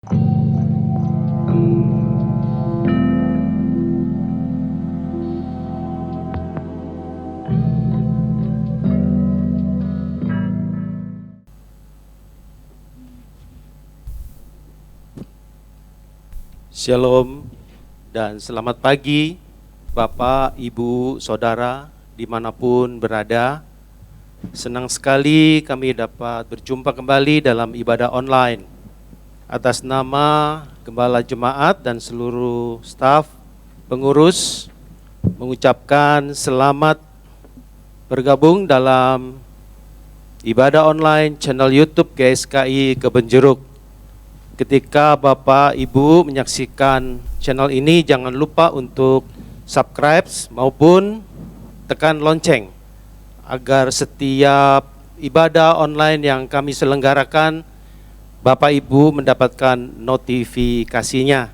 Shalom dan selamat pagi Bapak, Ibu, Saudara dimanapun berada. Senang sekali kami dapat berjumpa kembali dalam ibadah online. Atas nama Gembala Jemaat dan seluruh staf pengurus mengucapkan selamat bergabung dalam ibadah online channel YouTube GSKI Kebonjeruk. Ketika Bapak Ibu menyaksikan channel ini, jangan lupa untuk subscribe maupun tekan lonceng agar setiap ibadah online yang kami selenggarakan Bapak Ibu mendapatkan notifikasinya.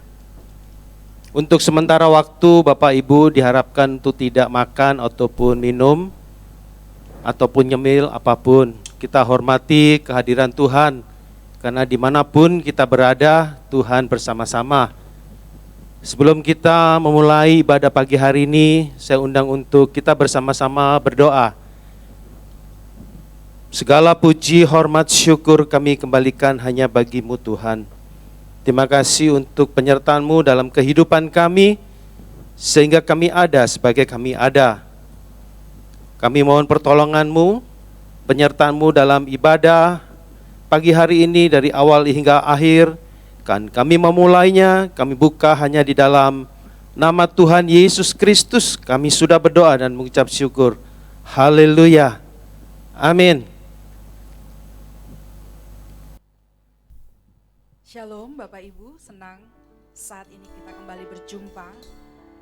Untuk sementara waktu Bapak Ibu diharapkan untuk tidak makan ataupun minum ataupun nyemil apapun. Kita hormati kehadiran Tuhan. Karena dimanapun kita berada, Tuhan bersama-sama. Sebelum kita memulai ibadah pagi hari ini, saya undang untuk kita bersama-sama berdoa. Segala puji, hormat, syukur kami kembalikan hanya bagi-Mu Tuhan. Terima kasih untuk penyertaan-Mu dalam kehidupan kami, sehingga kami ada sebagai kami ada. Kami mohon pertolongan-Mu, penyertaan-Mu dalam ibadah pagi hari ini dari awal hingga akhir. Kan kami memulainya, kami buka hanya di dalam nama Tuhan Yesus Kristus. Kami sudah berdoa dan mengucap syukur. Haleluya. Amin. Shalom Bapak Ibu, senang saat ini kita kembali berjumpa.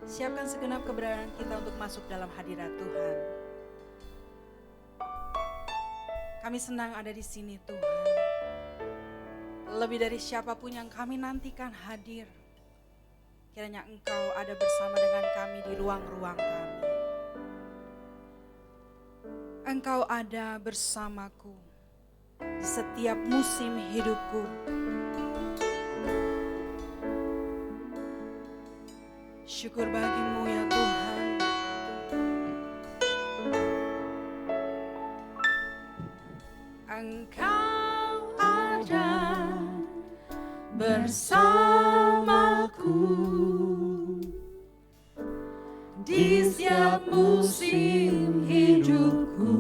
Siapkan segenap keberadaan kita untuk masuk dalam hadirat Tuhan. Kami senang ada di sini Tuhan. Lebih dari siapapun yang kami nantikan hadir. Kiranya Engkau ada bersama dengan kami di ruang-ruang kami. Engkau ada bersamaku di setiap musim hidupku. Syukur bagi-Mu ya Tuhan. Engkau ada bersamaku di setiap musim hidupku.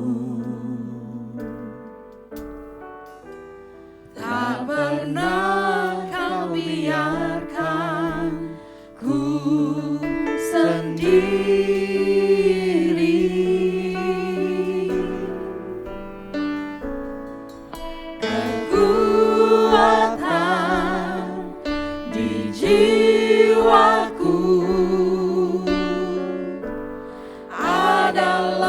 Tak pernah Kau biarkan ku sendiri. Jiwaku adalah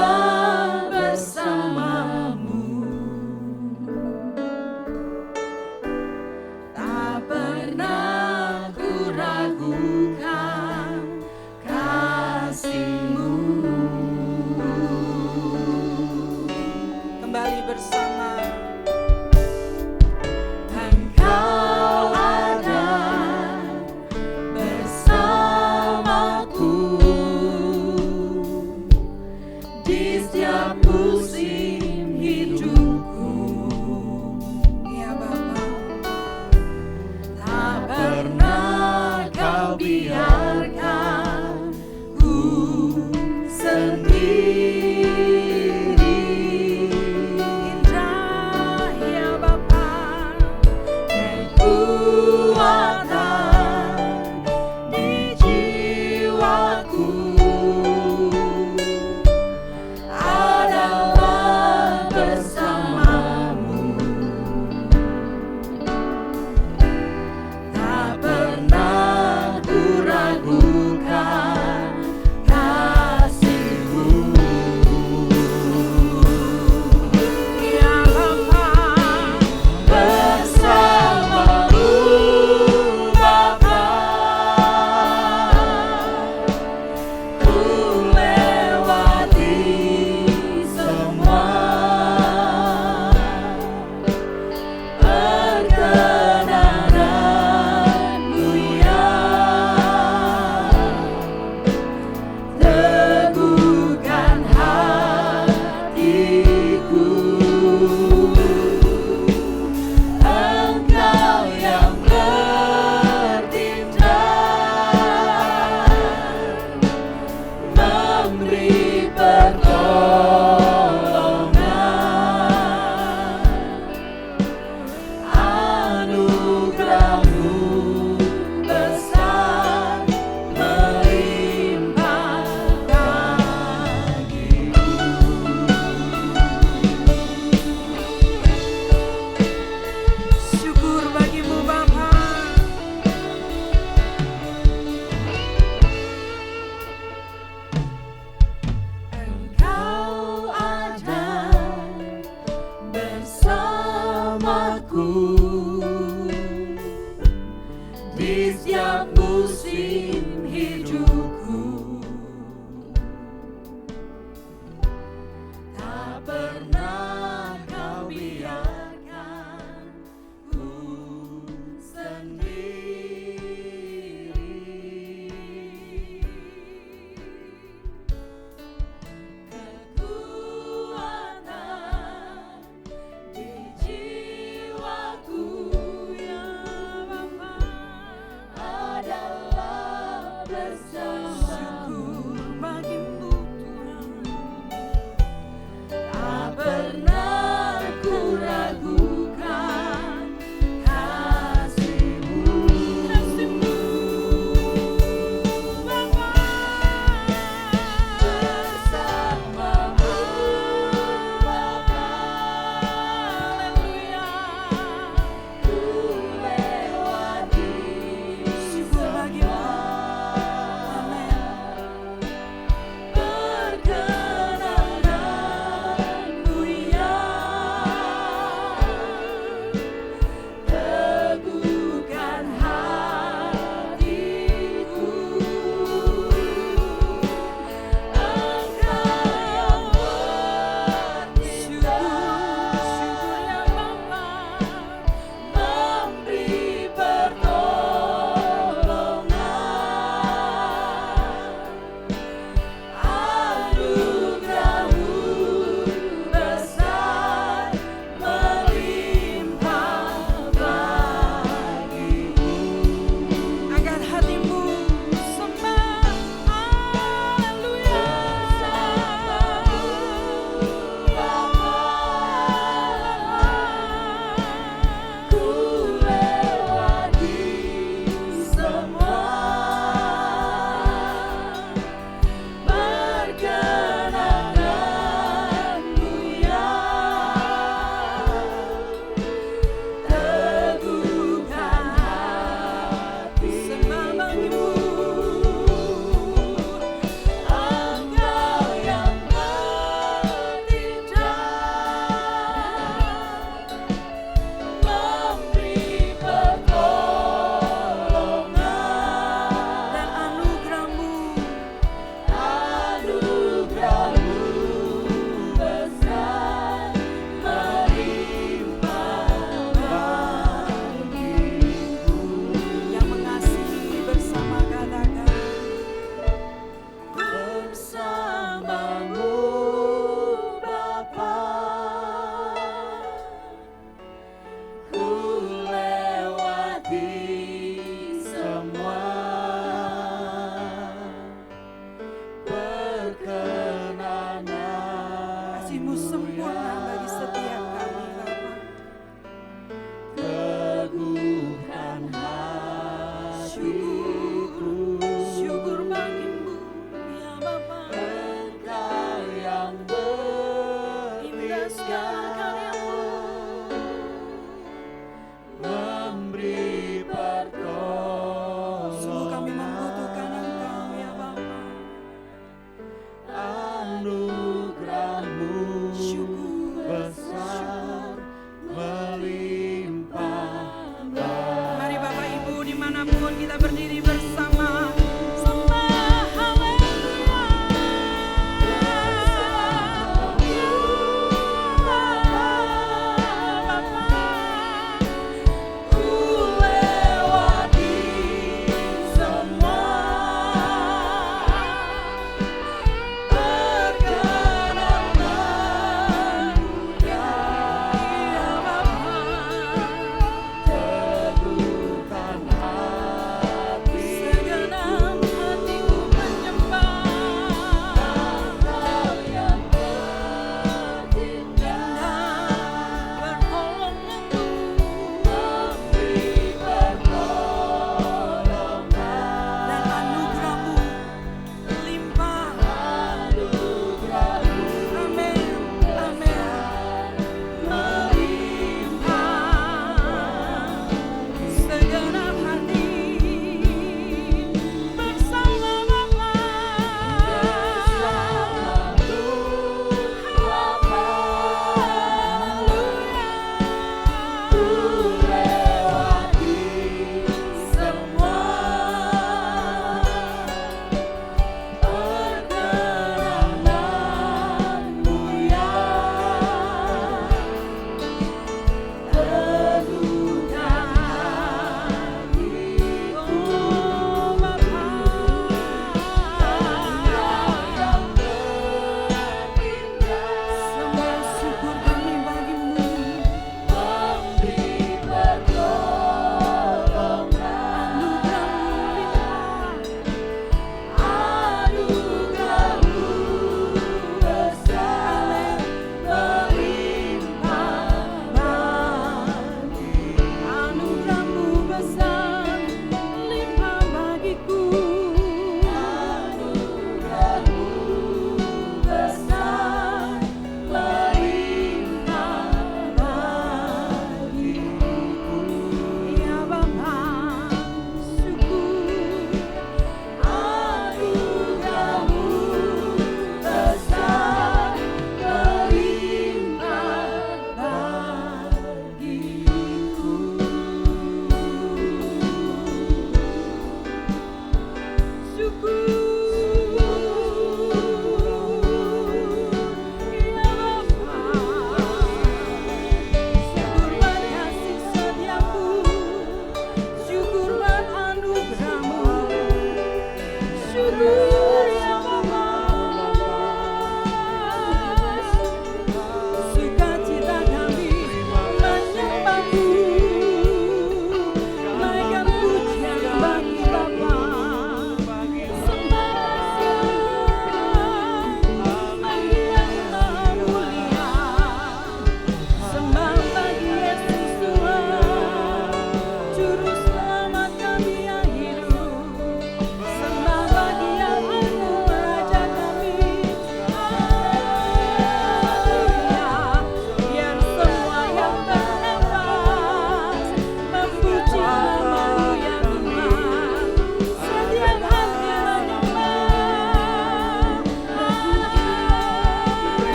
di setiap musim hidupku. Tak pernah kau biarkan ku sendiri. Kekuatan di jiwaku ya Bapa adalah bersama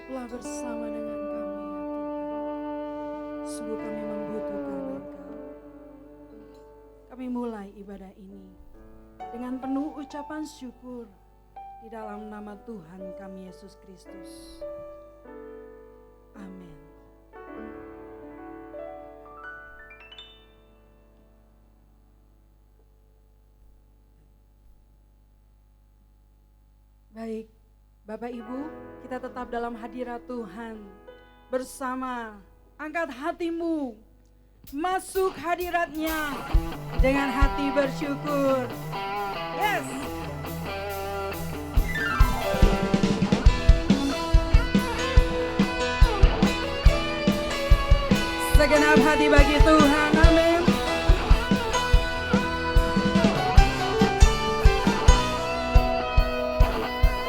tetaplah bersama dengan kami ya Tuhan. Sungguh kami membutuhkan Engkau. Kami mulai ibadah ini dengan penuh ucapan syukur di dalam nama Tuhan kami Yesus Kristus. Amin. Baik, Bapak Ibu, kita tetap dalam hadirat Tuhan bersama. Angkat hatimu, masuk hadiratnya dengan hati bersyukur. Yes. Segenap hati bagi Tuhan, amin.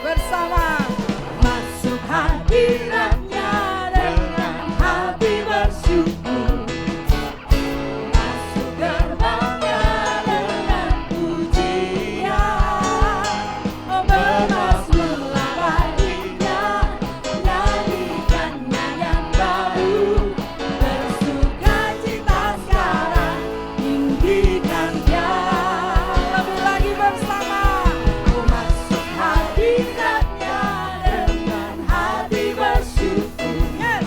Bersama Masuk hadiratnya dengan hati bersyukur, masuk gerbangnya dengan pujian, bermazmurlah baginya, nyanyikan nyanyian baru, bersuka cita sekarang, tinggikan Dia. lebih lagi bersama. Masuk hadiratnya dengan hati bersyukur, Yes.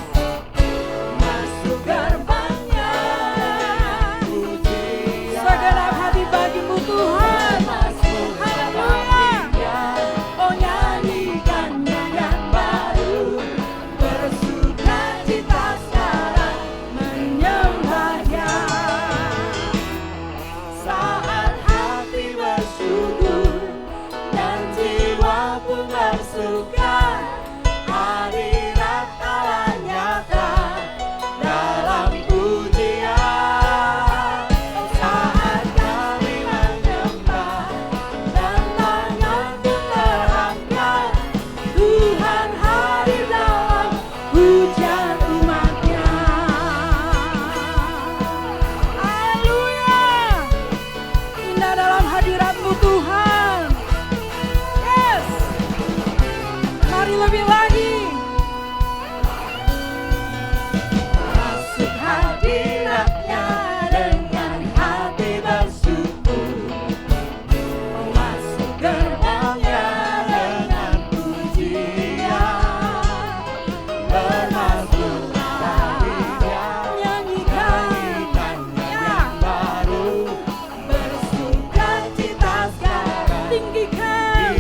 masuk gerbangnya pujian, Segenap hati bagimu Tuhan. masuk Haleluya. oh nyanyikan nyanyian baru, bersuka cita sekarang, menyembah Dia. Saat hati bersyukur dan jiwa pun bersuka, hadirat Allah nyata dalam pujian. Saat kami menyembah dan tangan pun terangkat, Tuhan hadir dalam pujian umat-Nya. Haleluya. Indah dalam hadirat-Mu Tuhan. Yes. Mari lebih lagi. Masuk hadiratnya dengan hati bersyukur, masuk gerbangnya dengan pujian, bermazmurlah baginya, nyanyikan nyanyian baru, bersuka cita sekarang, Tinggikan.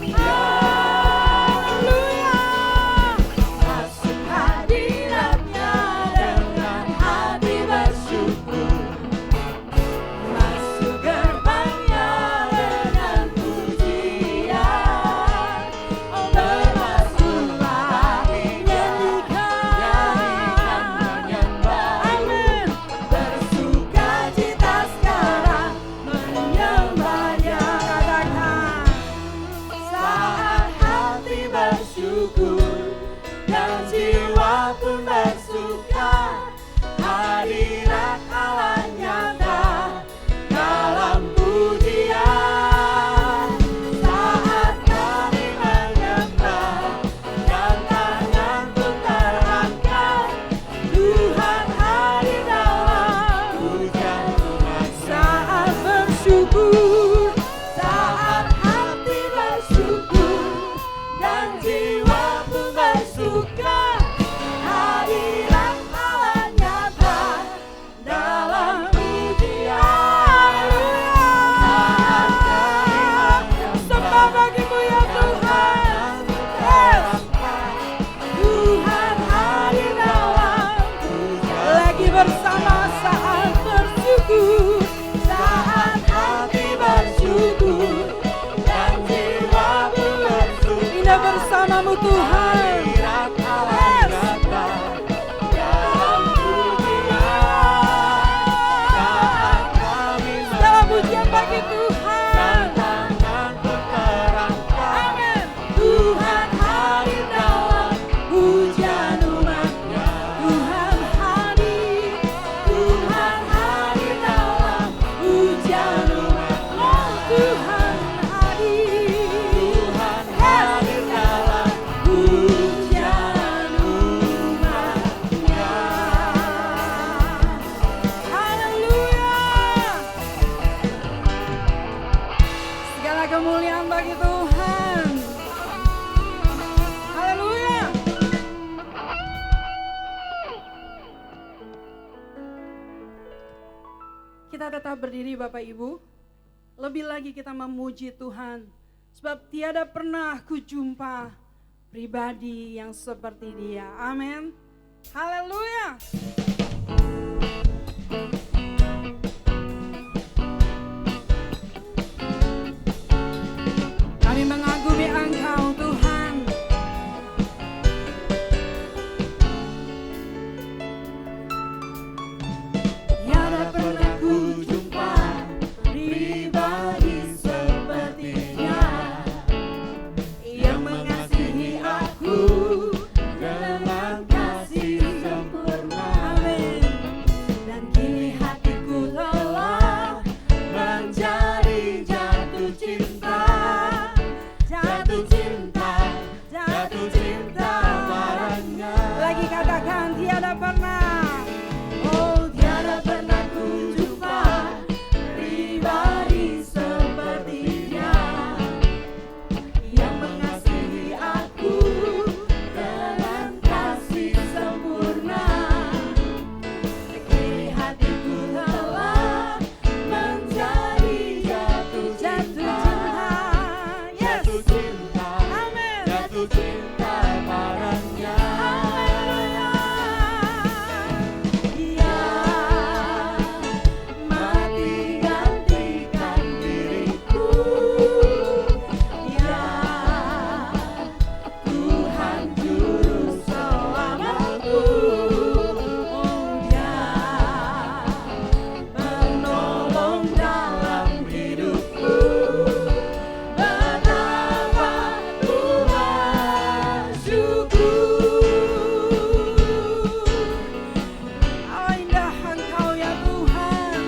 Dia. Haleluya. Masuk hadiratnya dengan hati bersyukur, masuk gerbangnya dengan pujian, bermazmurlah nyanyikan nyanyian baru, bersuka cita sekarang, menyembah Dia. Katakan. Saat hati bersyukur dan jiwa pun bersuka, hadirat Allah nyata dalam pujian. Saat kami menyembah dan tangan pun terangkat, Tuhan hadir dalam pujian umat. Saat bersyukur. Saat hati bersyukur dan jiwa pun bersuka, hadirat Allah nyata dalam pujian. Saat kami Sembah bagimu ya Tuhan. Yes. Tuhan hadir dalam pujian. Lagi bersama saat bersyukur. Saat hati bersyukur dan jiwa pun bersuka, Indah bersamamu Tuhan. hadirat Allah nyata dalam pujian. Saat kami Dalam pujian bagi Tuhan. tangan pun terangkat, Amin. Tuhan hadir dalam pujian umat-Nya. Tuhan hadir. Tuhan hadir dalam pujian umat-Nya. Oh Tuhan hadir. Tuhan hadir dalam pujian kita tetap berdiri Bapak Ibu. Lebih lagi kita memuji Tuhan. Sebab tiada pernah ku jumpa pribadi yang seperti Dia. Amin. Haleluya. Kami mengagumi Engkau Tuhan. Tiada pernah ku jumpa pribadi seperti Dia yang mengasihi aku dengan kasih sempurna. Amin. Dan kini hatiku telah menjadi jatuh cinta, jatuh cinta, jatuh cinta padanya. Lagi katakan tiada pernah, oh tiada pernah ku jumpa pribadi seperti Dia yang mengasihi aku dengan kasih sempurna. Kini hatiku telah menjadi jatuh cinta, jatuh cinta, amin, jatuh cinta padanya. Haleluya. Dia mati gantikan diriku. Dia Tuhan juru selamatku. Oh Dia menolong dalam hidupku. Betapa ku bersyukur. Oh indah Engkau ya Tuhan.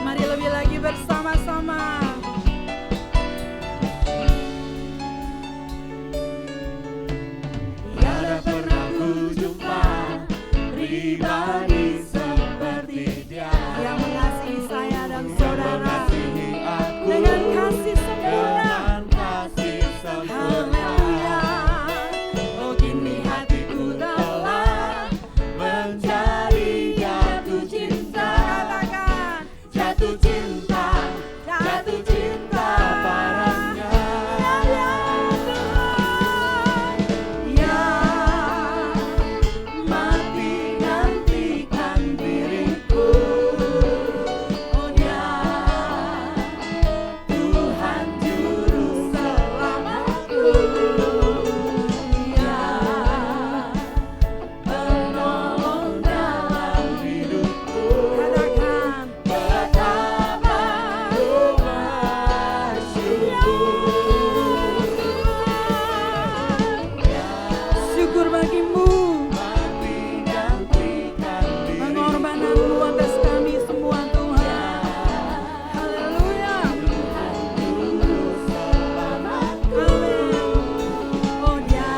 Mari lebih lagi bersama-sama. Tiada pernah ku jumpa pribadi seperti Dia yang mengasihi saya dan saudara dengan kasih sempurna. Haleluya. Oh kini hatiku telah menjadi jatuh cinta. Katakan jatuh cinta, jatuh cinta padanya. Ya Tuhan, Ya mati gantikan diriku. Oh Dia Tuhan juru selamatku. Dia penolong dalam hidupku. Katakan betapa ku bersyukur. Syukur bagimu pengorbananmu atas kami semua Tuhan. Haleluya. Amin. Oh Dia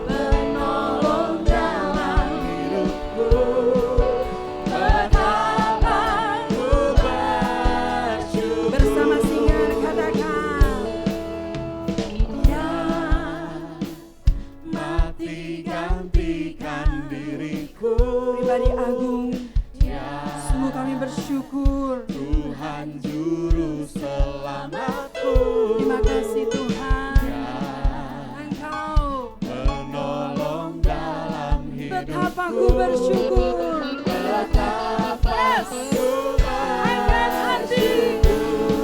penolong dalam hidupku. Betapa ku bersyukur. Bersama singer katakan Dia mati gantikan diriku. Pribadi agung, sungguh kami bersyukur. Tuhan juru selamatku, Terima kasih Tuhan. Engkau menolong dalam betapa ku bersyukur. Yes. Angkat hati.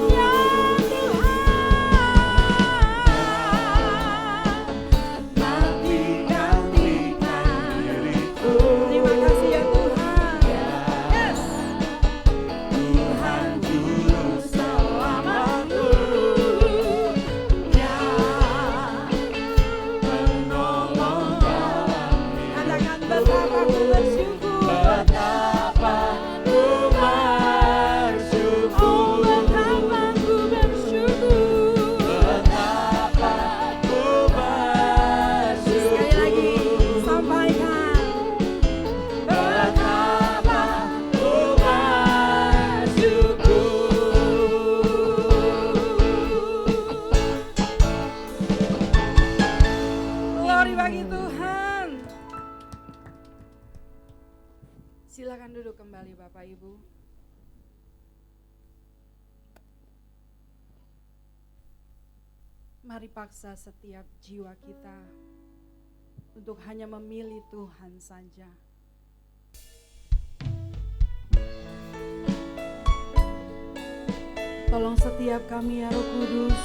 Ya Tuhan. Mati gantikan diriku. Terima kasih ya Tuhan. Yes. Tuhan juru selamatku, Ya menolong dalam katakan betapa ku bersyukur. betapa ku bersyukur, Oh betapa ku bersyukur. betapa ku bersyukur, Sekali lagi sampaikan. betapa ku bersyukur. Glory bagi Tuhan. Silakan Silakan duduk kembali Bapak Ibu. Mari paksa setiap jiwa kita untuk hanya memilih Tuhan saja. Tolong setiap kami ya Roh Kudus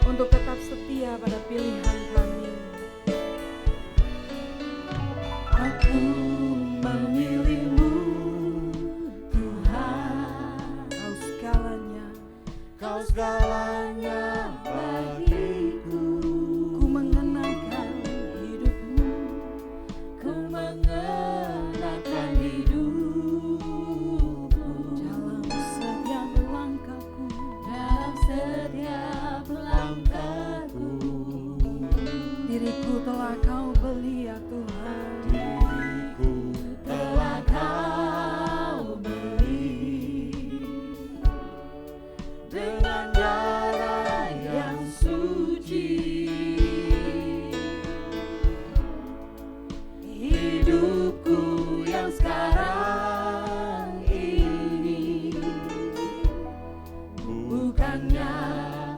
untuk tetap setia pada pilihan kami. Aku memilihmu, Tuhan. Kau segalanya bagiku. Ku mengenakan hidupmu, Ku mengenakan hidupku dalam setiap langkahku. dalam setiap langkahku. Diriku telah kau beli ya Tuhan. Diriku telah kau beli dengan darah yang suci. Hidupku yang sekarang ini bukannya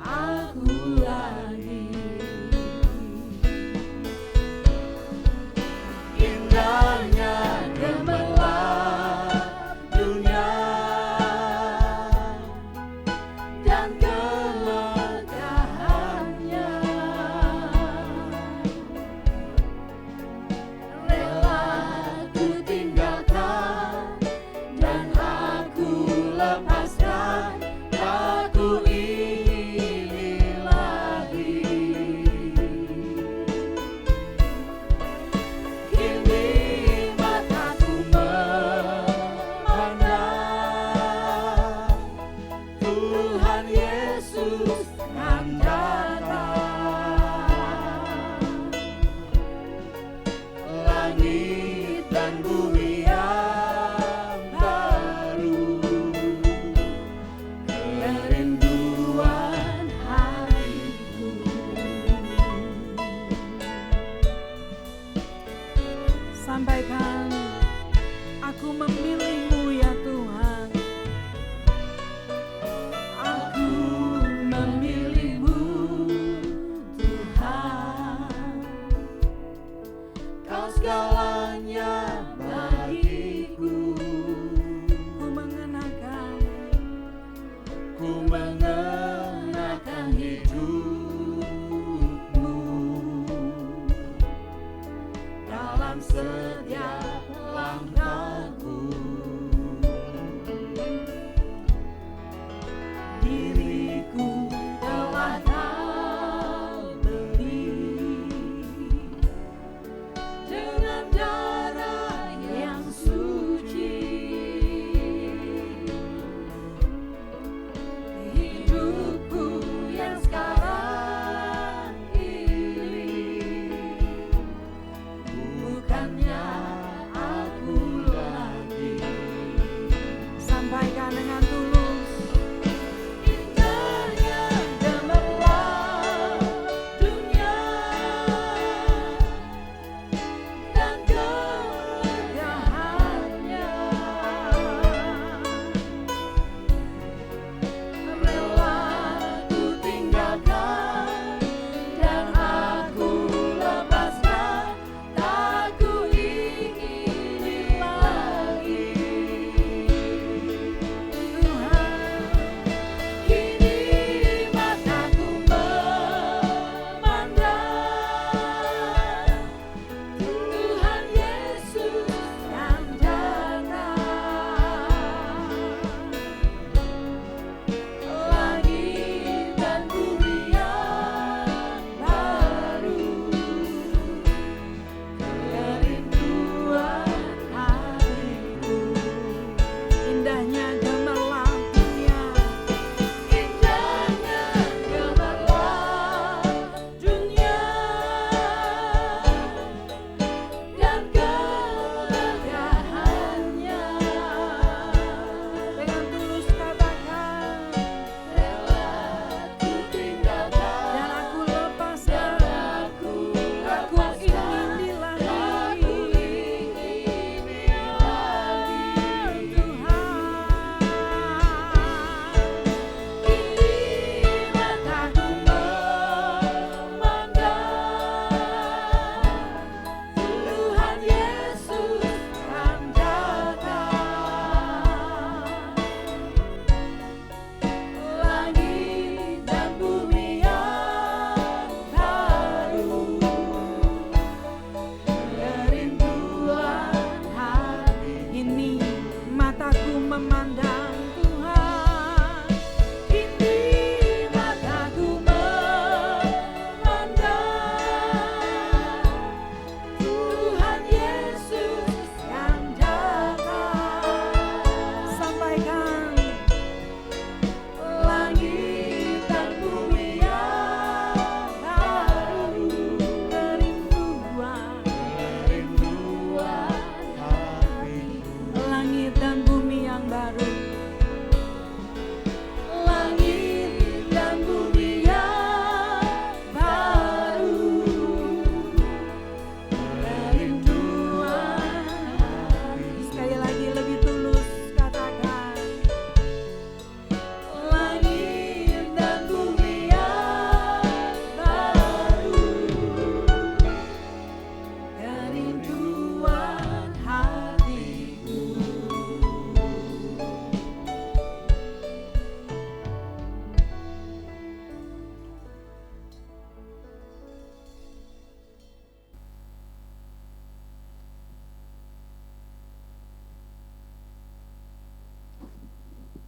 aku lagi,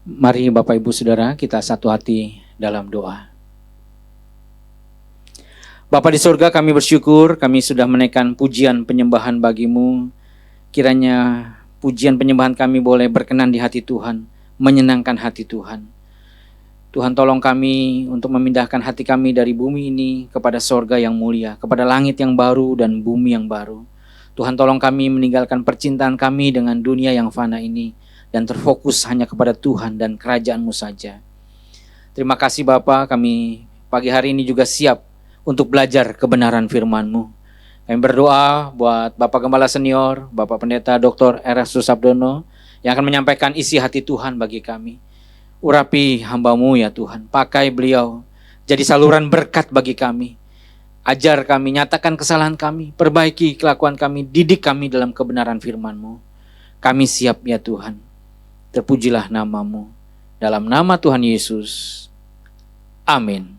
Mari Bapak Ibu Saudara kita satu hati dalam doa. Bapa di surga, kami bersyukur kami sudah menaikkan pujian penyembahan bagi-Mu. Kiranya pujian penyembahan kami boleh berkenan di hati Tuhan, menyenangkan hati Tuhan. Tuhan tolong kami untuk memindahkan hati kami dari bumi ini kepada sorga yang mulia, kepada langit yang baru dan bumi yang baru. Tuhan tolong kami meninggalkan percintaan kami dengan dunia yang fana ini dan terfokus hanya kepada Tuhan dan kerajaan-Mu saja. Terima kasih Bapa, kami pagi hari ini juga siap untuk belajar kebenaran firman-Mu. Kami berdoa buat Bapak Gembala Senior, Bapak Pendeta Dr. Erastus Sabdono yang akan menyampaikan isi hati Tuhan bagi kami. Urapi hamba-Mu ya Tuhan, pakai beliau jadi saluran berkat bagi kami. Ajar kami, nyatakan kesalahan kami, perbaiki kelakuan kami, didik kami dalam kebenaran firman-Mu. Kami siap ya Tuhan, terpujilah nama-Mu. Dalam nama Tuhan Yesus, amin.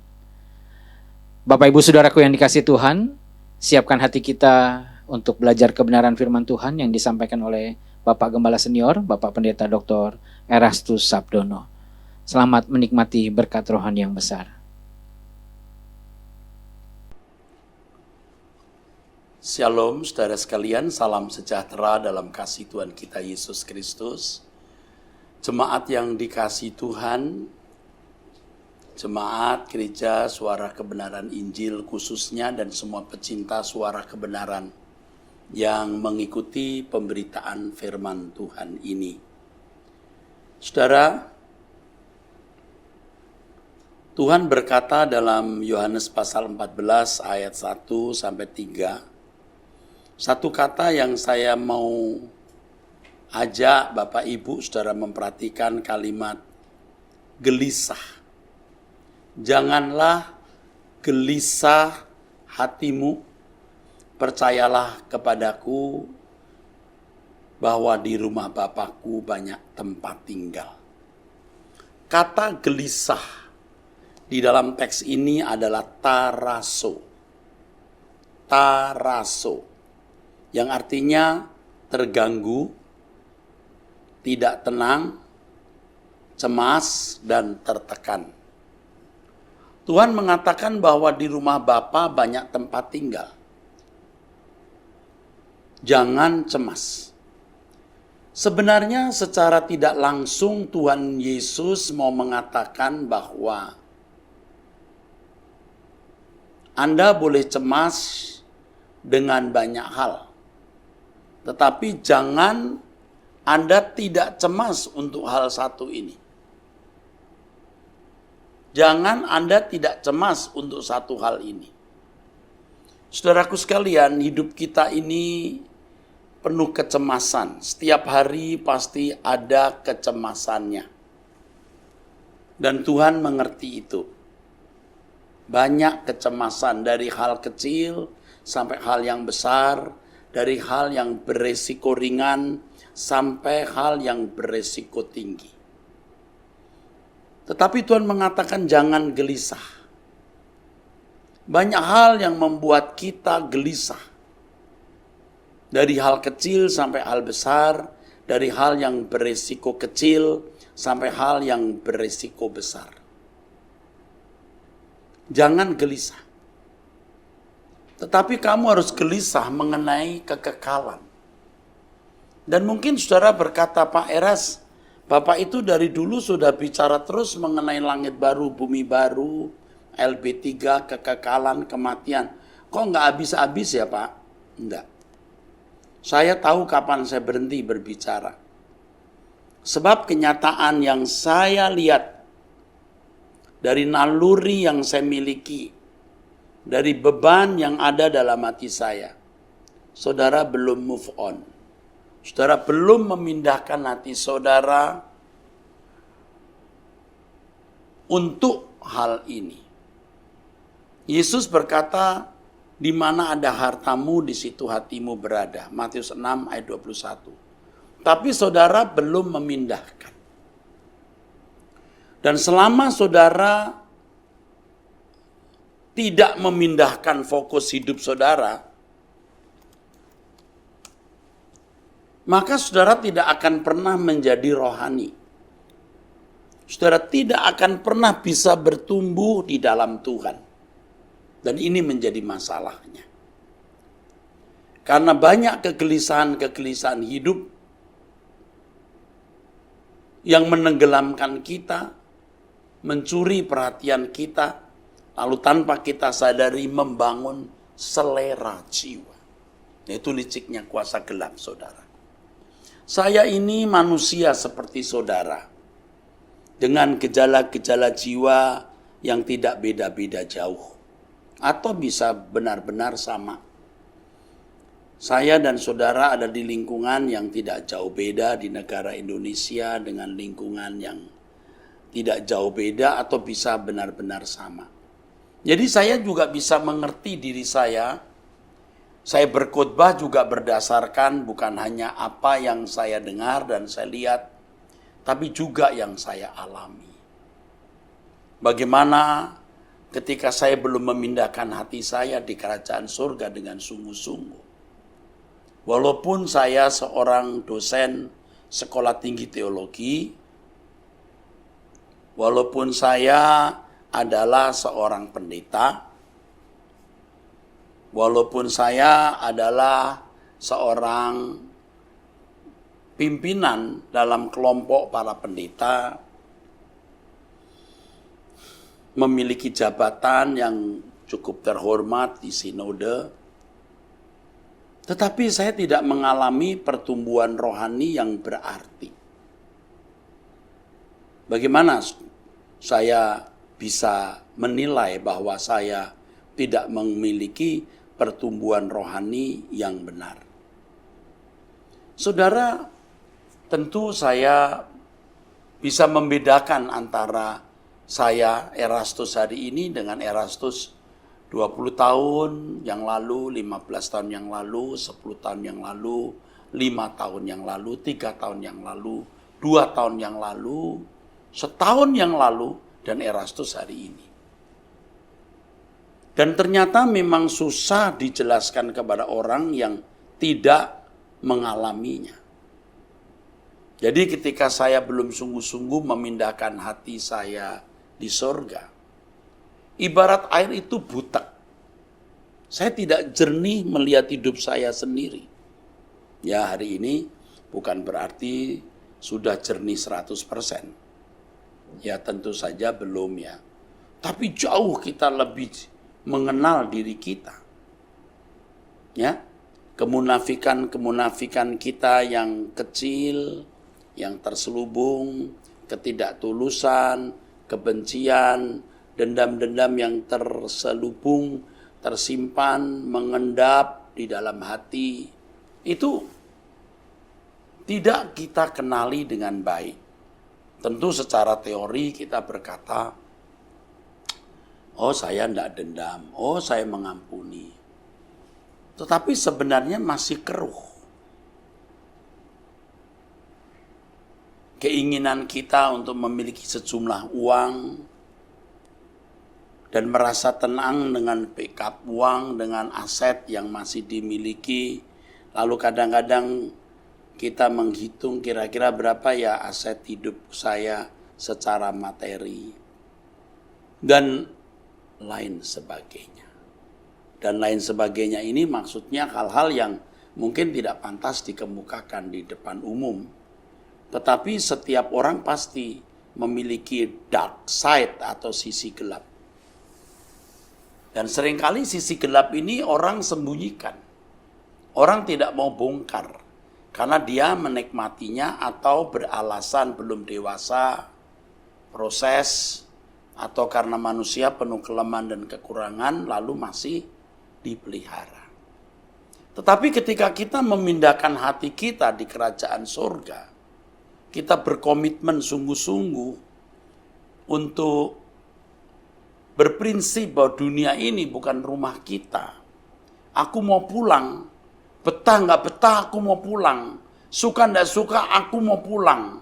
Bapak Ibu Saudaraku yang dikasihi Tuhan, siapkan hati kita untuk belajar kebenaran firman Tuhan yang disampaikan oleh Bapak Gembala Senior, Bapak Pendeta Dr. Erastus Sabdono. Selamat menikmati berkat rohani yang besar. Shalom saudara sekalian, salam sejahtera dalam kasih Tuhan kita Yesus Kristus. Jemaat yang dikasihi Tuhan, jemaat gereja Suara Kebenaran Injil khususnya dan semua pecinta suara kebenaran yang mengikuti pemberitaan firman Tuhan ini. Saudara, Tuhan berkata dalam Yohanes pasal 14 ayat 1 sampai 3. Satu kata yang saya mau ajak Bapak Ibu Saudara memperhatikan kalimat gelisah. Janganlah gelisah hatimu, percayalah kepadaku bahwa di rumah Bapakku banyak tempat tinggal. Kata gelisah di dalam teks ini adalah taraso. Taraso. Yang artinya terganggu, tidak tenang, cemas, dan tertekan. Tuhan mengatakan bahwa di rumah Bapa banyak tempat tinggal. Jangan cemas. Sebenarnya secara tidak langsung Tuhan Yesus mau mengatakan bahwa Anda boleh cemas dengan banyak hal. Tetapi jangan Anda tidak cemas untuk hal satu ini. Jangan Anda tidak cemas untuk satu hal ini. Saudaraku sekalian, hidup kita ini penuh kecemasan. Setiap hari pasti ada kecemasannya. Dan Tuhan mengerti itu. Banyak kecemasan dari hal kecil sampai hal yang besar, dari hal yang beresiko ringan sampai hal yang beresiko tinggi. Tetapi Tuhan mengatakan jangan gelisah. Banyak hal yang membuat kita gelisah. Dari hal kecil sampai hal besar, dari hal yang beresiko kecil sampai hal yang beresiko besar. Jangan gelisah. Tetapi kamu harus gelisah mengenai kekekalan. Dan mungkin saudara berkata, Pak Eras, Bapak itu dari dulu sudah bicara terus mengenai langit baru, bumi baru, LB3, kekekalan, kematian. Kok nggak habis-habis ya Pak? Enggak. Saya tahu kapan saya berhenti berbicara. Sebab kenyataan yang saya lihat dari naluri yang saya miliki, dari beban yang ada dalam hati saya, saudara belum move on. Saudara belum memindahkan hati saudara untuk hal ini. Yesus berkata, di mana ada hartamu, di situ hatimu berada. Matius 6 ayat 21. Tapi saudara belum memindahkan. Dan selama saudara tidak memindahkan fokus hidup saudara, maka saudara tidak akan pernah menjadi rohani. saudara tidak akan pernah bisa bertumbuh di dalam Tuhan. Dan ini menjadi masalahnya. Karena banyak kegelisahan-kegelisahan hidup yang menenggelamkan kita, mencuri perhatian kita, lalu tanpa kita sadari membangun selera jiwa. Itu liciknya kuasa gelap, saudara. Saya ini manusia seperti saudara, dengan gejala-gejala jiwa yang tidak beda-beda jauh, atau bisa benar-benar sama. Saya dan saudara ada di lingkungan yang tidak jauh beda di negara Indonesia dengan lingkungan yang tidak jauh beda atau bisa benar-benar sama. Jadi saya juga bisa mengerti diri saya. Saya berkhotbah juga berdasarkan bukan hanya apa yang saya dengar dan saya lihat, tapi juga yang saya alami. Bagaimana ketika saya belum memindahkan hati saya di kerajaan surga dengan sungguh-sungguh. Walaupun saya seorang dosen sekolah tinggi teologi, walaupun saya adalah seorang pendeta, walaupun saya adalah seorang pimpinan dalam kelompok para pendeta, memiliki jabatan yang cukup terhormat di sinode, tetapi saya tidak mengalami pertumbuhan rohani yang berarti. Bagaimana saya bisa menilai bahwa saya tidak memiliki pertumbuhan rohani yang benar? Saudara, tentu saya bisa membedakan antara saya Erastus hari ini dengan Erastus 20 tahun yang lalu, 15 tahun yang lalu, 10 tahun yang lalu, 5 tahun yang lalu, 3 tahun yang lalu, 2 tahun yang lalu, setahun yang lalu, dan Erastus hari ini. Dan ternyata memang susah dijelaskan kepada orang yang tidak mengalaminya. Jadi ketika saya belum sungguh-sungguh memindahkan hati saya di sorga, ibarat air itu butek. Saya tidak jernih melihat hidup saya sendiri. Ya, hari ini bukan berarti sudah jernih 100%. Ya, tentu saja belum ya. Tapi jauh kita lebih mengenal diri kita. Ya, kemunafikan kita yang kecil, yang terselubung, ketidaktulusan, kebencian, dendam-dendam yang terselubung, tersimpan, mengendap di dalam hati, itu tidak kita kenali dengan baik. Tentu secara teori kita berkata, oh saya tidak dendam, oh saya mengampuni. Tetapi sebenarnya masih keruh. Keinginan kita untuk memiliki sejumlah uang, dan merasa tenang dengan backup uang, dengan aset yang masih dimiliki. Lalu kadang-kadang kita menghitung kira-kira berapa ya aset hidup saya secara materi. Dan lain sebagainya. Dan lain sebagainya ini maksudnya hal-hal yang mungkin tidak pantas dikemukakan di depan umum. Tetapi setiap orang pasti memiliki dark side atau sisi gelap. Dan seringkali sisi gelap ini orang sembunyikan. Orang tidak mau bongkar. Karena dia menikmatinya atau beralasan belum dewasa, proses, atau karena manusia penuh kelemahan dan kekurangan lalu masih dipelihara. Tetapi ketika kita memindahkan hati kita di kerajaan surga, kita berkomitmen sungguh-sungguh untuk berprinsip bahwa dunia ini bukan rumah kita. Aku mau pulang. Betah nggak betah aku mau pulang. Suka nggak suka aku mau pulang.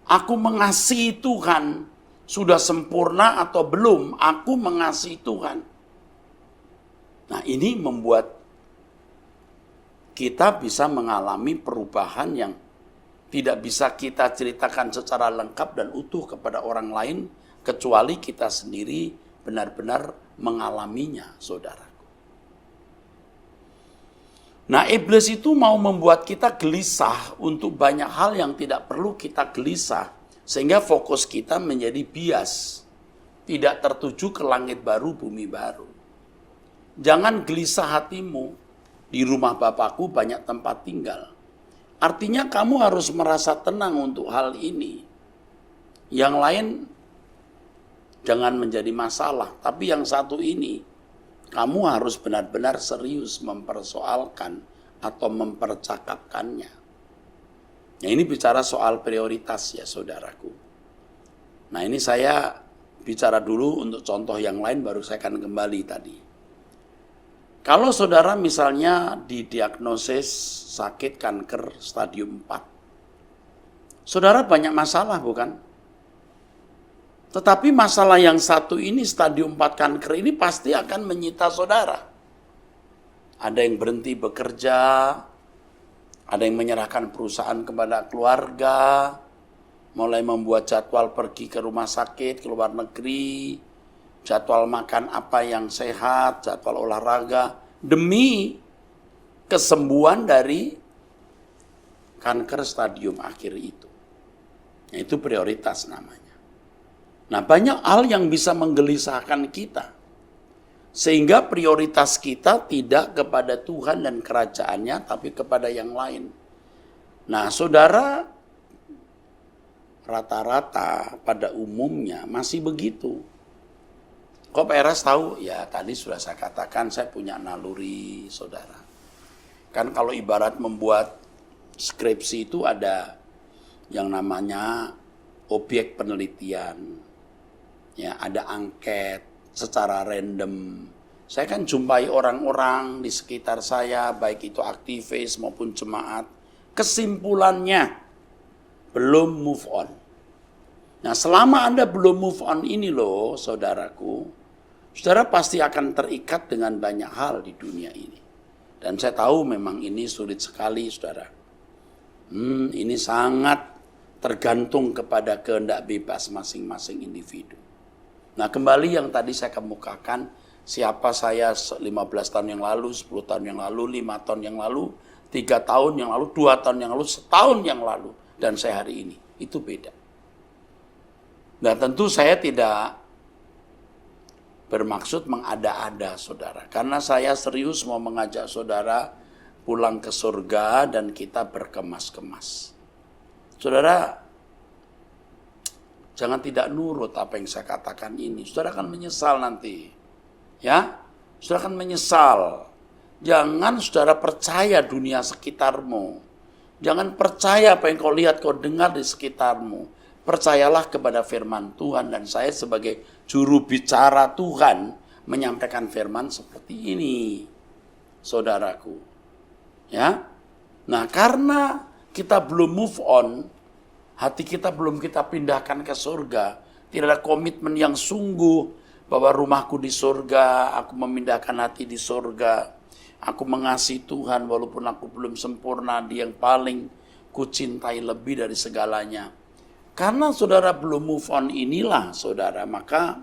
Aku mengasihi Tuhan. Sudah sempurna atau belum, aku mengasihi Tuhan. Nah ini membuat kita bisa mengalami perubahan yang tidak bisa kita ceritakan secara lengkap dan utuh kepada orang lain kecuali kita sendiri benar-benar mengalaminya, saudaraku. Nah, iblis itu mau membuat kita gelisah untuk banyak hal yang tidak perlu kita gelisah, sehingga fokus kita menjadi bias, tidak tertuju ke langit baru, bumi baru. Jangan gelisah hatimu, di rumah Bapakku banyak tempat tinggal. Artinya kamu harus merasa tenang untuk hal ini. Yang lain jangan menjadi masalah, tapi yang satu ini kamu harus benar-benar serius mempersoalkan atau mempercakapkannya. Nah, ini bicara soal prioritas ya, saudaraku. Nah, ini saya bicara dulu untuk contoh yang lain, baru saya akan kembali tadi. Kalau saudara misalnya didiagnosis sakit kanker stadium 4, saudara banyak masalah bukan? Tetapi masalah yang satu ini, stadium 4 kanker ini pasti akan menyita saudara. Ada yang berhenti bekerja, ada yang menyerahkan perusahaan kepada keluarga, mulai membuat jadwal pergi ke rumah sakit, ke luar negeri, jadwal makan apa yang sehat, jadwal olahraga, demi kesembuhan dari kanker stadium akhir itu. Nah, itu prioritas namanya. Nah, banyak hal yang bisa menggelisahkan kita. Sehingga prioritas kita tidak kepada Tuhan dan kerajaannya, tapi kepada yang lain. Nah, saudara, rata-rata pada umumnya masih begitu. Kok Pak Eras tahu? Ya, tadi sudah saya katakan saya punya naluri, saudara. Kan kalau ibarat membuat skripsi itu ada yang namanya objek penelitian. Ya, ada angket secara random. Saya kan jumpai orang-orang di sekitar saya, baik itu aktivis maupun jemaat. Kesimpulannya, belum move on. Nah, selama Anda belum move on ini loh, saudaraku, saudara pasti akan terikat dengan banyak hal di dunia ini. Dan saya tahu memang ini sulit sekali, saudara. Ini sangat tergantung kepada kehendak bebas masing-masing individu. Nah, kembali yang tadi saya kemukakan, siapa saya 15 tahun yang lalu, 10 tahun yang lalu, 5 tahun yang lalu, 3 tahun yang lalu, 2 tahun yang lalu, setahun yang lalu, dan saya hari ini. Itu beda. Nah, tentu saya tidak bermaksud mengada-ada, saudara. Karena saya serius mau mengajak saudara pulang ke surga dan kita berkemas-kemas. Saudara, jangan tidak nurut apa yang saya katakan ini. Saudara akan menyesal nanti. Ya, saudara akan menyesal. Jangan saudara percaya dunia sekitarmu. Jangan percaya apa yang kau lihat, kau dengar di sekitarmu. Percayalah kepada firman Tuhan, dan saya sebagai juru bicara Tuhan menyampaikan firman seperti ini, saudaraku. Ya, nah karena kita belum move on, hati kita belum kita pindahkan ke surga, tidak ada komitmen yang sungguh bahwa rumahku di surga, aku memindahkan hati di surga, aku mengasihi Tuhan walaupun aku belum sempurna, Dia yang paling kucintai lebih dari segalanya. Karena saudara belum move on inilah saudara, maka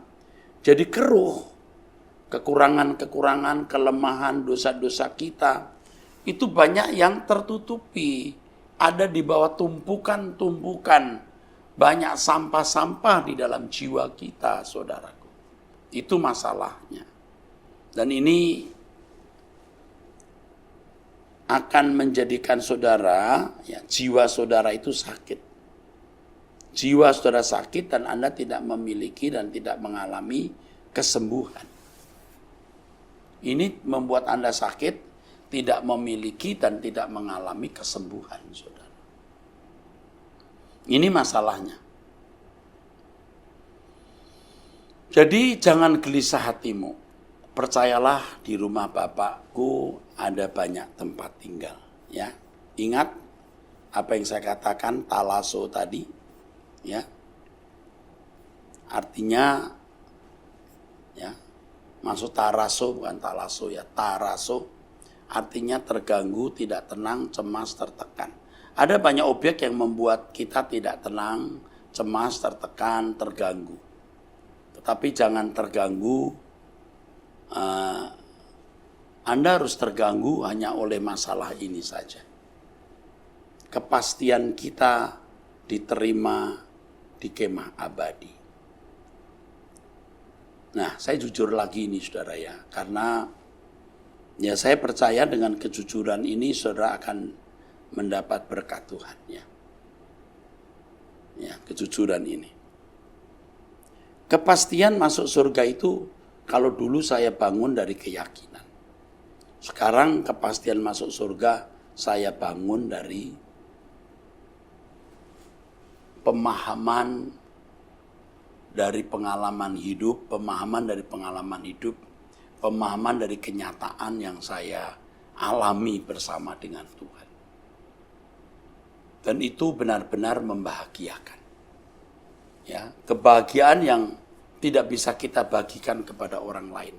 jadi keruh. Kekurangan-kekurangan, kelemahan, dosa-dosa kita itu banyak yang tertutupi. Ada di bawah tumpukan-tumpukan banyak sampah-sampah di dalam jiwa kita, saudaraku. Itu masalahnya. Dan ini akan menjadikan saudara, ya, jiwa saudara itu sakit. Jiwa saudara sakit dan Anda tidak memiliki dan tidak mengalami kesembuhan. Ini membuat Anda sakit, tidak memiliki dan tidak mengalami kesembuhan, saudara. Ini masalahnya. Jadi jangan gelisah hatimu. Percayalah, di rumah Bapakku ada banyak tempat tinggal. Ya, ingat apa yang saya katakan, talaso tadi. Ya, artinya, ya, maksud taraso bukan talaso ya, taraso artinya terganggu, tidak tenang, cemas, tertekan. Ada banyak objek yang membuat kita tidak tenang, cemas, tertekan, terganggu. Tetapi jangan terganggu, Anda harus terganggu hanya oleh masalah ini saja. Kepastian kita diterima di kemah abadi. Nah, saya jujur lagi ini saudara ya, karena ya saya percaya dengan kejujuran ini saudara akan mendapat berkat Tuhan ya. Ya, kejujuran ini. Kepastian masuk surga itu kalau dulu saya bangun dari keyakinan. Sekarang kepastian masuk surga saya bangun dari pemahaman dari pengalaman hidup, pemahaman dari kenyataan yang saya alami bersama dengan Tuhan. Dan itu benar-benar membahagiakan. Ya, kebahagiaan yang tidak bisa kita bagikan kepada orang lain.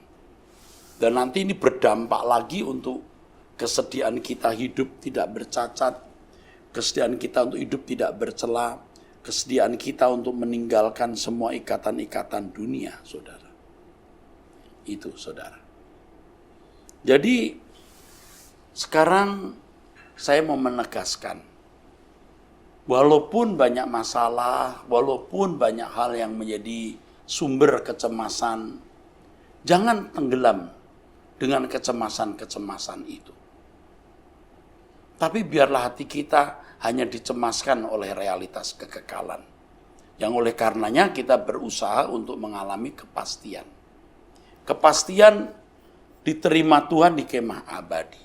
Dan nanti ini berdampak lagi untuk kesediaan kita hidup tidak bercacat, kesediaan kita untuk hidup tidak bercela, kesediaan kita untuk meninggalkan semua ikatan-ikatan dunia, saudara. Itu, saudara. Jadi, sekarang saya mau menegaskan, walaupun banyak masalah, walaupun banyak hal yang menjadi sumber kecemasan, jangan tenggelam dengan kecemasan-kecemasan itu. Tapi biarlah hati kita hanya dicemaskan oleh realitas kekekalan. Yang oleh karenanya kita berusaha untuk mengalami kepastian. Kepastian diterima Tuhan di kemah abadi.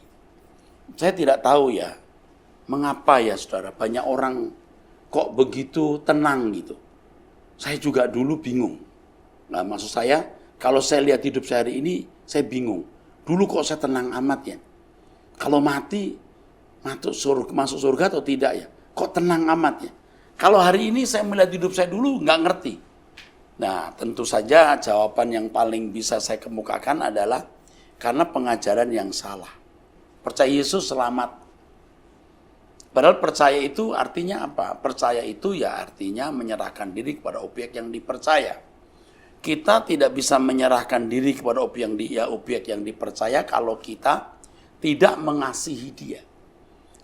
Saya tidak tahu ya, mengapa ya saudara, banyak orang kok begitu tenang gitu. Saya juga dulu bingung. Nah, maksud saya, kalau saya lihat hidup saya hari ini, saya bingung. Dulu kok saya tenang amat ya. Kalau mati, masuk surga atau tidak ya? Kok tenang amat ya? Kalau hari ini saya melihat hidup saya dulu, nggak ngerti. Nah, tentu saja jawaban yang paling bisa saya kemukakan adalah karena pengajaran yang salah. Percaya Yesus selamat. Padahal percaya itu artinya apa? Percaya itu ya artinya menyerahkan diri kepada objek yang dipercaya. Kita tidak bisa menyerahkan diri kepada objek yang dipercaya kalau kita tidak mengasihi Dia.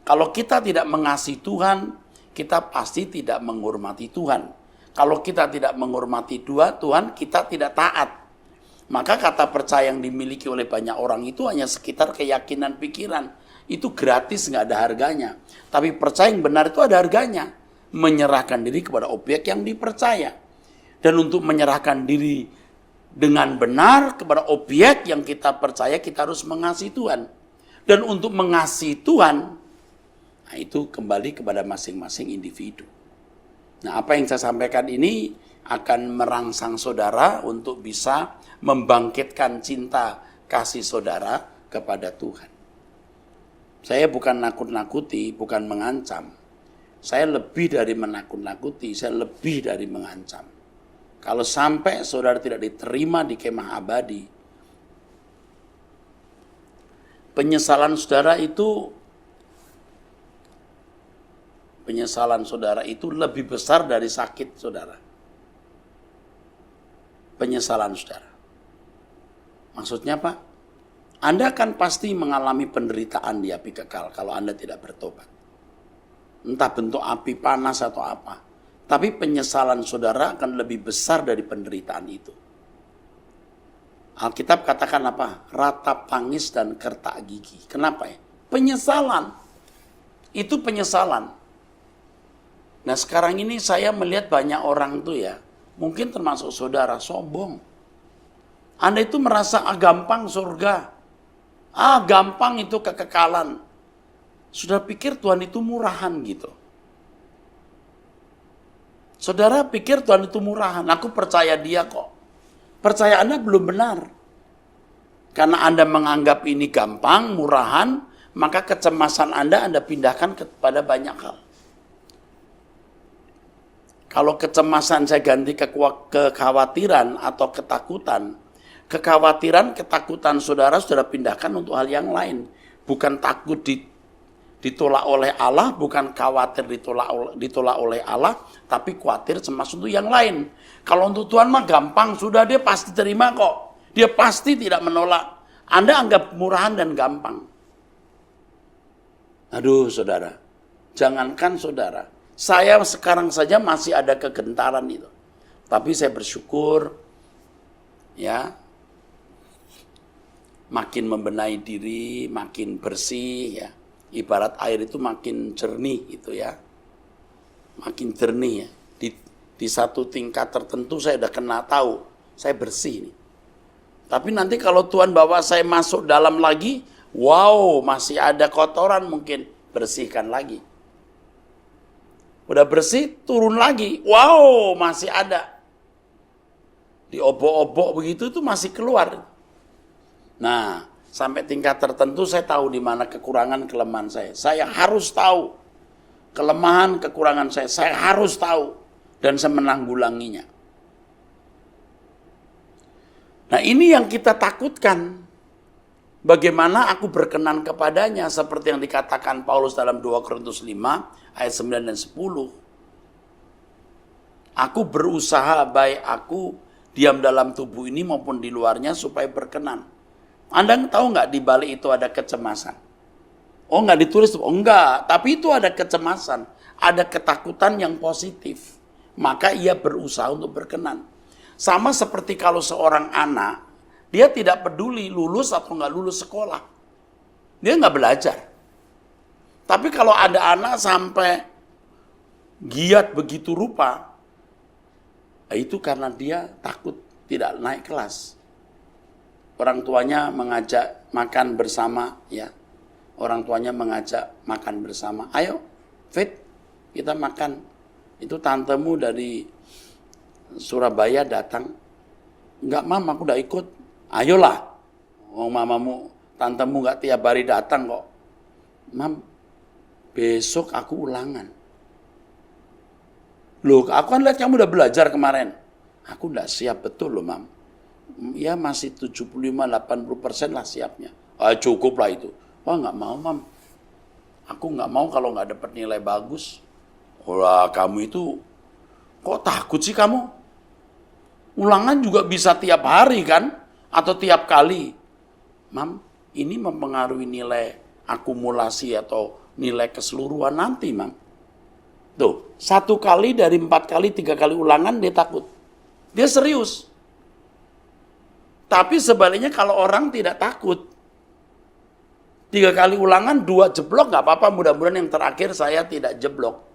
Kalau kita tidak mengasihi Tuhan, kita pasti tidak menghormati Tuhan. Kalau kita tidak menghormati Tuhan, kita tidak taat. Maka kata percaya yang dimiliki oleh banyak orang itu hanya sekitar keyakinan pikiran. Itu gratis, nggak ada harganya. Tapi percaya yang benar itu ada harganya. Menyerahkan diri kepada objek yang dipercaya. Dan untuk menyerahkan diri dengan benar kepada objek yang kita percaya, kita harus mengasihi Tuhan. Dan untuk mengasihi Tuhan, nah itu kembali kepada masing-masing individu. Nah, apa yang saya sampaikan ini akan merangsang saudara untuk bisa membangkitkan cinta kasih saudara kepada Tuhan. Saya bukan nakut-nakuti, bukan mengancam. Saya lebih dari menakut-nakuti, saya lebih dari mengancam. Kalau sampai saudara tidak diterima di kemah abadi, penyesalan saudara itu lebih besar dari sakit saudara. Penyesalan saudara. Maksudnya apa? Anda akan pasti mengalami penderitaan di api kekal kalau Anda tidak bertobat. Entah bentuk api panas atau apa. Tapi penyesalan saudara akan lebih besar dari penderitaan itu. Alkitab katakan apa? Ratap tangis dan kertak gigi. Kenapa ya? Penyesalan. Itu penyesalan. Nah, sekarang ini saya melihat banyak orang tuh ya, mungkin termasuk saudara, sombong. Anda itu merasa gampang surga. Gampang itu kekekalan. Sudah pikir Tuhan itu murahan gitu. Saudara pikir Tuhan itu murahan. Aku percaya Dia kok. Percaya Anda belum benar. Karena Anda menganggap ini gampang, murahan, maka kecemasan Anda pindahkan kepada banyak hal. Kalau kecemasan saya ganti ke kekhawatiran atau ketakutan, ketakutan saudara pindahkan untuk hal yang lain. Bukan takut ditolak oleh Allah, bukan khawatir ditolak oleh Allah, tapi khawatir cemas untuk yang lain. Kalau untuk Tuhan mah gampang, sudah dia pasti terima kok. Dia pasti tidak menolak. Anda anggap murahan dan gampang. Aduh saudara, jangankan saudara, saya sekarang saja masih ada kegentaran itu. Tapi saya bersyukur, ya, makin membenahi diri, makin bersih, ya. Ibarat air itu makin jernih gitu ya. Makin jernih ya. Di satu tingkat tertentu saya udah kena tahu, saya bersih nih. Tapi nanti kalau Tuhan bawa saya masuk dalam lagi, wow, masih ada kotoran mungkin, bersihkan lagi. Udah bersih, turun lagi, wow, masih ada. Diobok-obok begitu itu masih keluar. Nah, sampai tingkat tertentu saya tahu di mana kekurangan kelemahan saya. Saya harus tahu kelemahan kekurangan saya harus tahu dan saya menanggulanginya. Nah, ini yang kita takutkan. Bagaimana aku berkenan kepadanya seperti yang dikatakan Paulus dalam 2 Korintus 5 ayat 9 dan 10. Aku berusaha baik aku diam dalam tubuh ini maupun di luarnya supaya berkenan. Anda tahu nggak di balik itu ada kecemasan? Oh, nggak ditulis? Oh, enggak. Tapi itu ada kecemasan, ada ketakutan yang positif. Maka ia berusaha untuk berkenan. Sama seperti kalau seorang anak, dia tidak peduli lulus atau nggak lulus sekolah. Dia nggak belajar. Tapi kalau ada anak sampai giat begitu rupa, itu karena dia takut tidak naik kelas. Orang tuanya mengajak makan bersama, ya. Orang tuanya mengajak makan bersama. Ayo, Fit, kita makan. Itu tantemu dari Surabaya datang. Enggak, Mam, aku udah ikut. Ayolah. Oh, mamamu, tantemu enggak tiap hari datang kok. Mam, besok aku ulangan. Loh, aku kan lihat kamu udah belajar kemarin. Aku enggak siap betul loh, Mam. Ya masih 75-80% lah siapnya. Cukup lah itu. Wah, enggak mau, Mam. Aku enggak mau kalau enggak dapat nilai bagus. Wah, kamu itu kok takut sih kamu? Ulangan juga bisa tiap hari kan? Atau tiap kali. Mam, ini mempengaruhi nilai akumulasi atau nilai keseluruhan nanti, Mam. Tuh, 1 kali dari 4 kali, 3 kali ulangan dia takut. Dia serius. Tapi sebaliknya kalau orang tidak takut, 3 kali ulangan, 2 jeblok, gak apa-apa, mudah-mudahan yang terakhir saya tidak jeblok.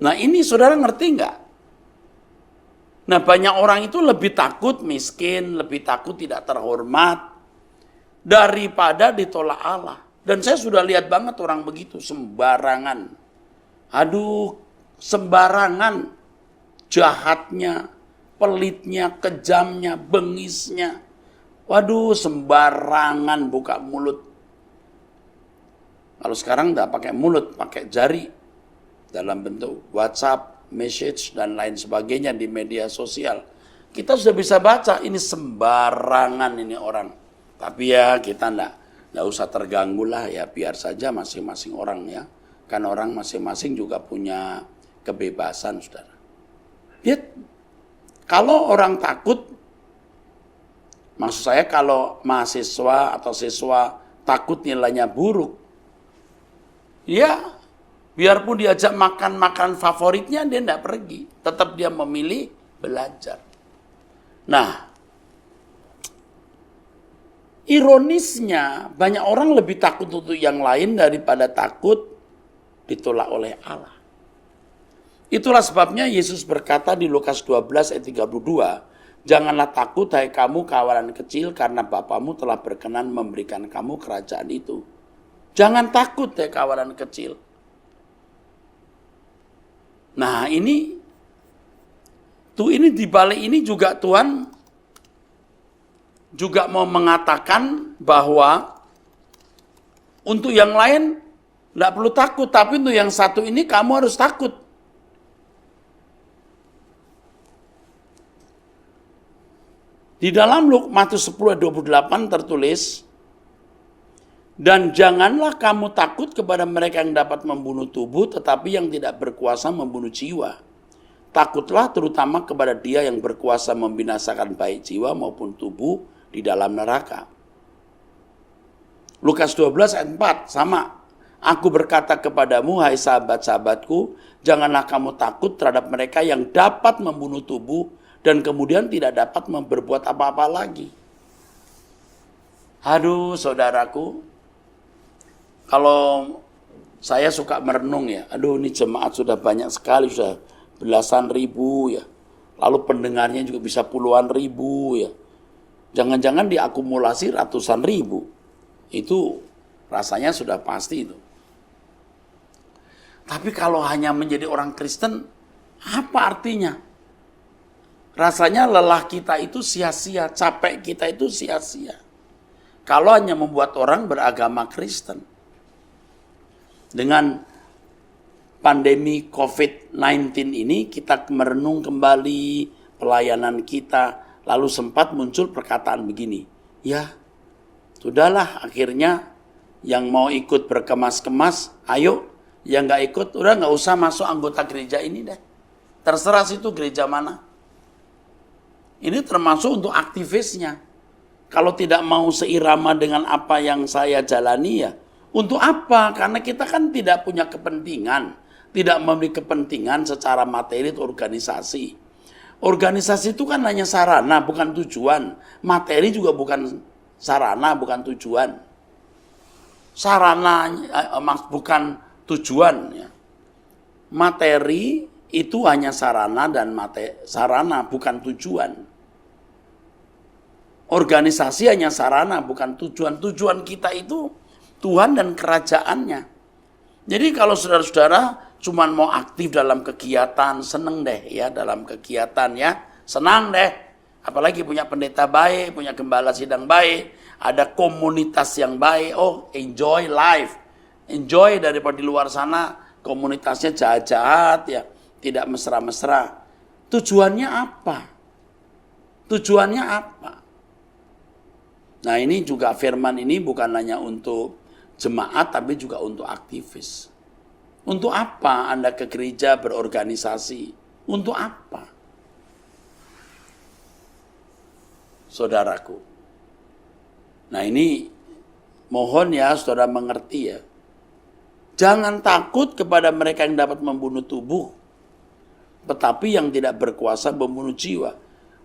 Nah, ini saudara ngerti nggak? Nah, banyak orang itu lebih takut miskin, lebih takut tidak terhormat daripada ditolak Allah. Dan saya sudah lihat banget orang begitu, sembarangan. Aduh, sembarangan. Jahatnya, pelitnya, kejamnya, bengisnya. Waduh, sembarangan buka mulut. Kalau sekarang nggak pakai mulut, pakai jari. Dalam bentuk WhatsApp, message, dan lain sebagainya di media sosial. Kita sudah bisa baca, ini sembarangan ini orang. Tapi ya kita enggak usah terganggu lah ya, biar saja masing-masing orang ya. Kan orang masing-masing juga punya kebebasan, saudara. Ya, kalau orang takut, maksud saya kalau mahasiswa atau siswa takut nilainya buruk, ya biarpun diajak makan makanan favoritnya, dia tidak pergi. Tetap dia memilih belajar. Nah, ironisnya banyak orang lebih takut untuk yang lain daripada takut ditolak oleh Allah. Itulah sebabnya Yesus berkata di Lukas 12 ayat 32, janganlah takut hai kamu kawanan kecil, karena Bapamu telah berkenan memberikan kamu kerajaan itu. Jangan takut hai kawanan kecil. Nah, ini di balik ini juga Tuhan juga mau mengatakan bahwa untuk yang lain tidak perlu takut, tapi untuk yang satu ini kamu harus takut. Di dalam Matius 10:28 tertulis, Dan janganlah kamu takut kepada mereka yang dapat membunuh tubuh, tetapi yang tidak berkuasa membunuh jiwa. Takutlah terutama kepada Dia yang berkuasa membinasakan baik jiwa maupun tubuh di dalam neraka. Lukas 12 ayat 4 sama. Aku berkata kepadamu, hai sahabat-sahabatku, janganlah kamu takut terhadap mereka yang dapat membunuh tubuh dan kemudian tidak dapat berbuat apa-apa lagi. Aduh, saudaraku, kalau saya suka merenung ya, aduh ini jemaat sudah banyak sekali, sudah belasan ribu ya. Lalu pendengarnya juga bisa puluhan ribu ya. Jangan-jangan diakumulasi ratusan ribu. Itu rasanya sudah pasti itu. Tapi kalau hanya menjadi orang Kristen, apa artinya? Rasanya lelah kita itu sia-sia, capek kita itu sia-sia. Kalau hanya membuat orang beragama Kristen. Dengan pandemi COVID-19 ini, kita merenung kembali pelayanan kita, lalu sempat muncul perkataan begini, ya sudahlah akhirnya yang mau ikut berkemas-kemas, ayo, yang gak ikut udah gak usah masuk anggota gereja ini deh. Terserah situ gereja mana. Ini termasuk untuk aktivisnya. Kalau tidak mau seirama dengan apa yang saya jalani ya, untuk apa? Karena kita kan tidak punya kepentingan, tidak memiliki kepentingan secara materi atau organisasi. Organisasi itu kan hanya sarana, bukan tujuan. Materi juga bukan sarana, bukan tujuan. Sarana bukan tujuan. Ya. Materi itu hanya sarana dan sarana, bukan tujuan. Organisasi hanya sarana, bukan tujuan. Tujuan kita itu Tuhan dan kerajaannya. Jadi kalau saudara-saudara cuman mau aktif dalam kegiatan, seneng deh ya dalam kegiatan ya, senang deh. Apalagi punya pendeta baik, punya gembala sidang baik, ada komunitas yang baik, oh enjoy life. Enjoy daripada di luar sana komunitasnya jahat-jahat ya, tidak mesra-mesra. Tujuannya apa? Tujuannya apa? Nah ini juga firman ini bukan hanya untuk jemaat tapi juga untuk aktivis. Untuk apa Anda ke gereja berorganisasi? Untuk apa? Saudaraku. Nah ini mohon ya saudara mengerti ya. Jangan takut kepada mereka yang dapat membunuh tubuh, tetapi yang tidak berkuasa membunuh jiwa.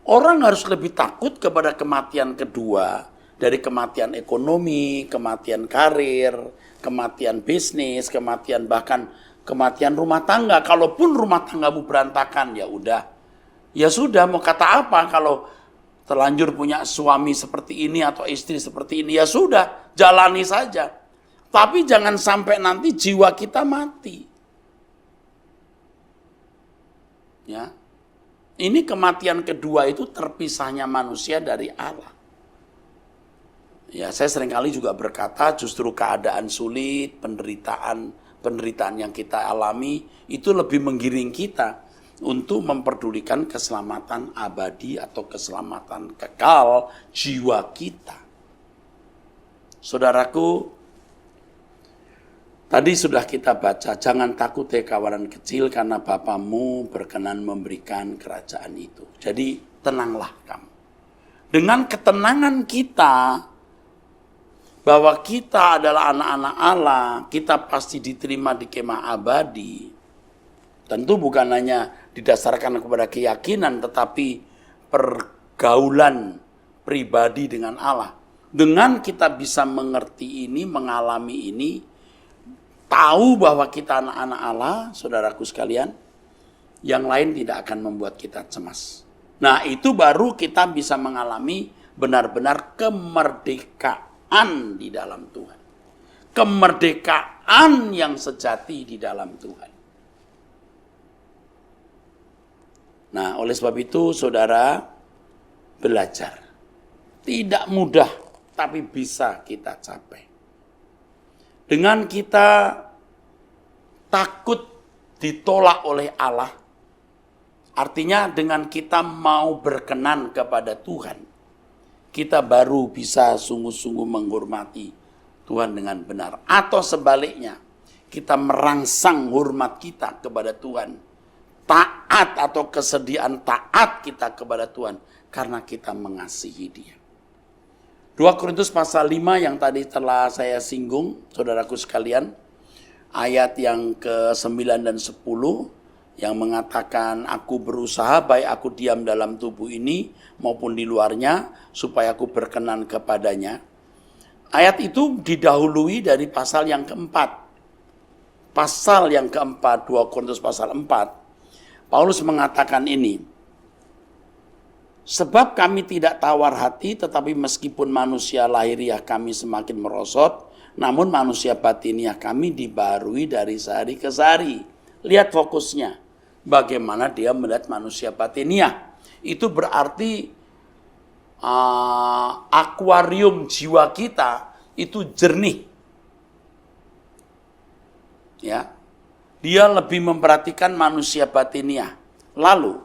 Orang harus lebih takut kepada kematian kedua dari kematian ekonomi, kematian karir, kematian bisnis, kematian bahkan kematian rumah tangga. Kalaupun rumah tanggamu berantakan, ya udah. Ya sudah, mau kata apa kalau terlanjur punya suami seperti ini atau istri seperti ini, ya sudah, jalani saja. Tapi jangan sampai nanti jiwa kita mati. Ya. Ini kematian kedua itu terpisahnya manusia dari Allah. Ya, saya seringkali juga berkata justru keadaan sulit, penderitaan yang kita alami itu lebih menggiring kita untuk memperdulikan keselamatan abadi atau keselamatan kekal jiwa kita. Saudaraku, tadi sudah kita baca, jangan takut ya kawanan kecil karena Bapamu berkenan memberikan kerajaan itu. Jadi tenanglah kamu. Dengan ketenangan kita, bahwa kita adalah anak-anak Allah, kita pasti diterima di kemah abadi. Tentu bukan hanya didasarkan kepada keyakinan, tetapi pergaulan pribadi dengan Allah. Dengan kita bisa mengerti ini, mengalami ini, tahu bahwa kita anak-anak Allah, saudaraku sekalian, yang lain tidak akan membuat kita cemas. Nah, itu baru kita bisa mengalami benar-benar kemerdekaan di dalam Tuhan. Kemerdekaan yang sejati di dalam Tuhan. Nah, oleh sebab itu saudara belajar. Tidak mudah, tapi bisa kita capai. Dengan kita takut ditolak oleh Allah, artinya dengan kita mau berkenan kepada Tuhan, kita baru bisa sungguh-sungguh menghormati Tuhan dengan benar. Atau sebaliknya, kita merangsang hormat kita kepada Tuhan. Taat atau kesediaan taat kita kepada Tuhan karena kita mengasihi Dia. 2 Korintus pasal 5 yang tadi telah saya singgung, saudaraku sekalian, ayat yang ke-9 dan 10 yang mengatakan, aku berusaha baik aku diam dalam tubuh ini maupun di luarnya supaya aku berkenan kepadanya. Ayat itu didahului dari pasal yang keempat. Pasal yang keempat, 2 Korintus pasal 4. Paulus mengatakan ini, sebab kami tidak tawar hati, tetapi meskipun manusia lahiriah kami semakin merosot, namun manusia batiniah kami dibarui dari sehari ke sehari. Lihat fokusnya, bagaimana dia melihat manusia batiniah. Itu berarti akuarium jiwa kita itu jernih. Ya, dia lebih memperhatikan manusia batiniah. Lalu,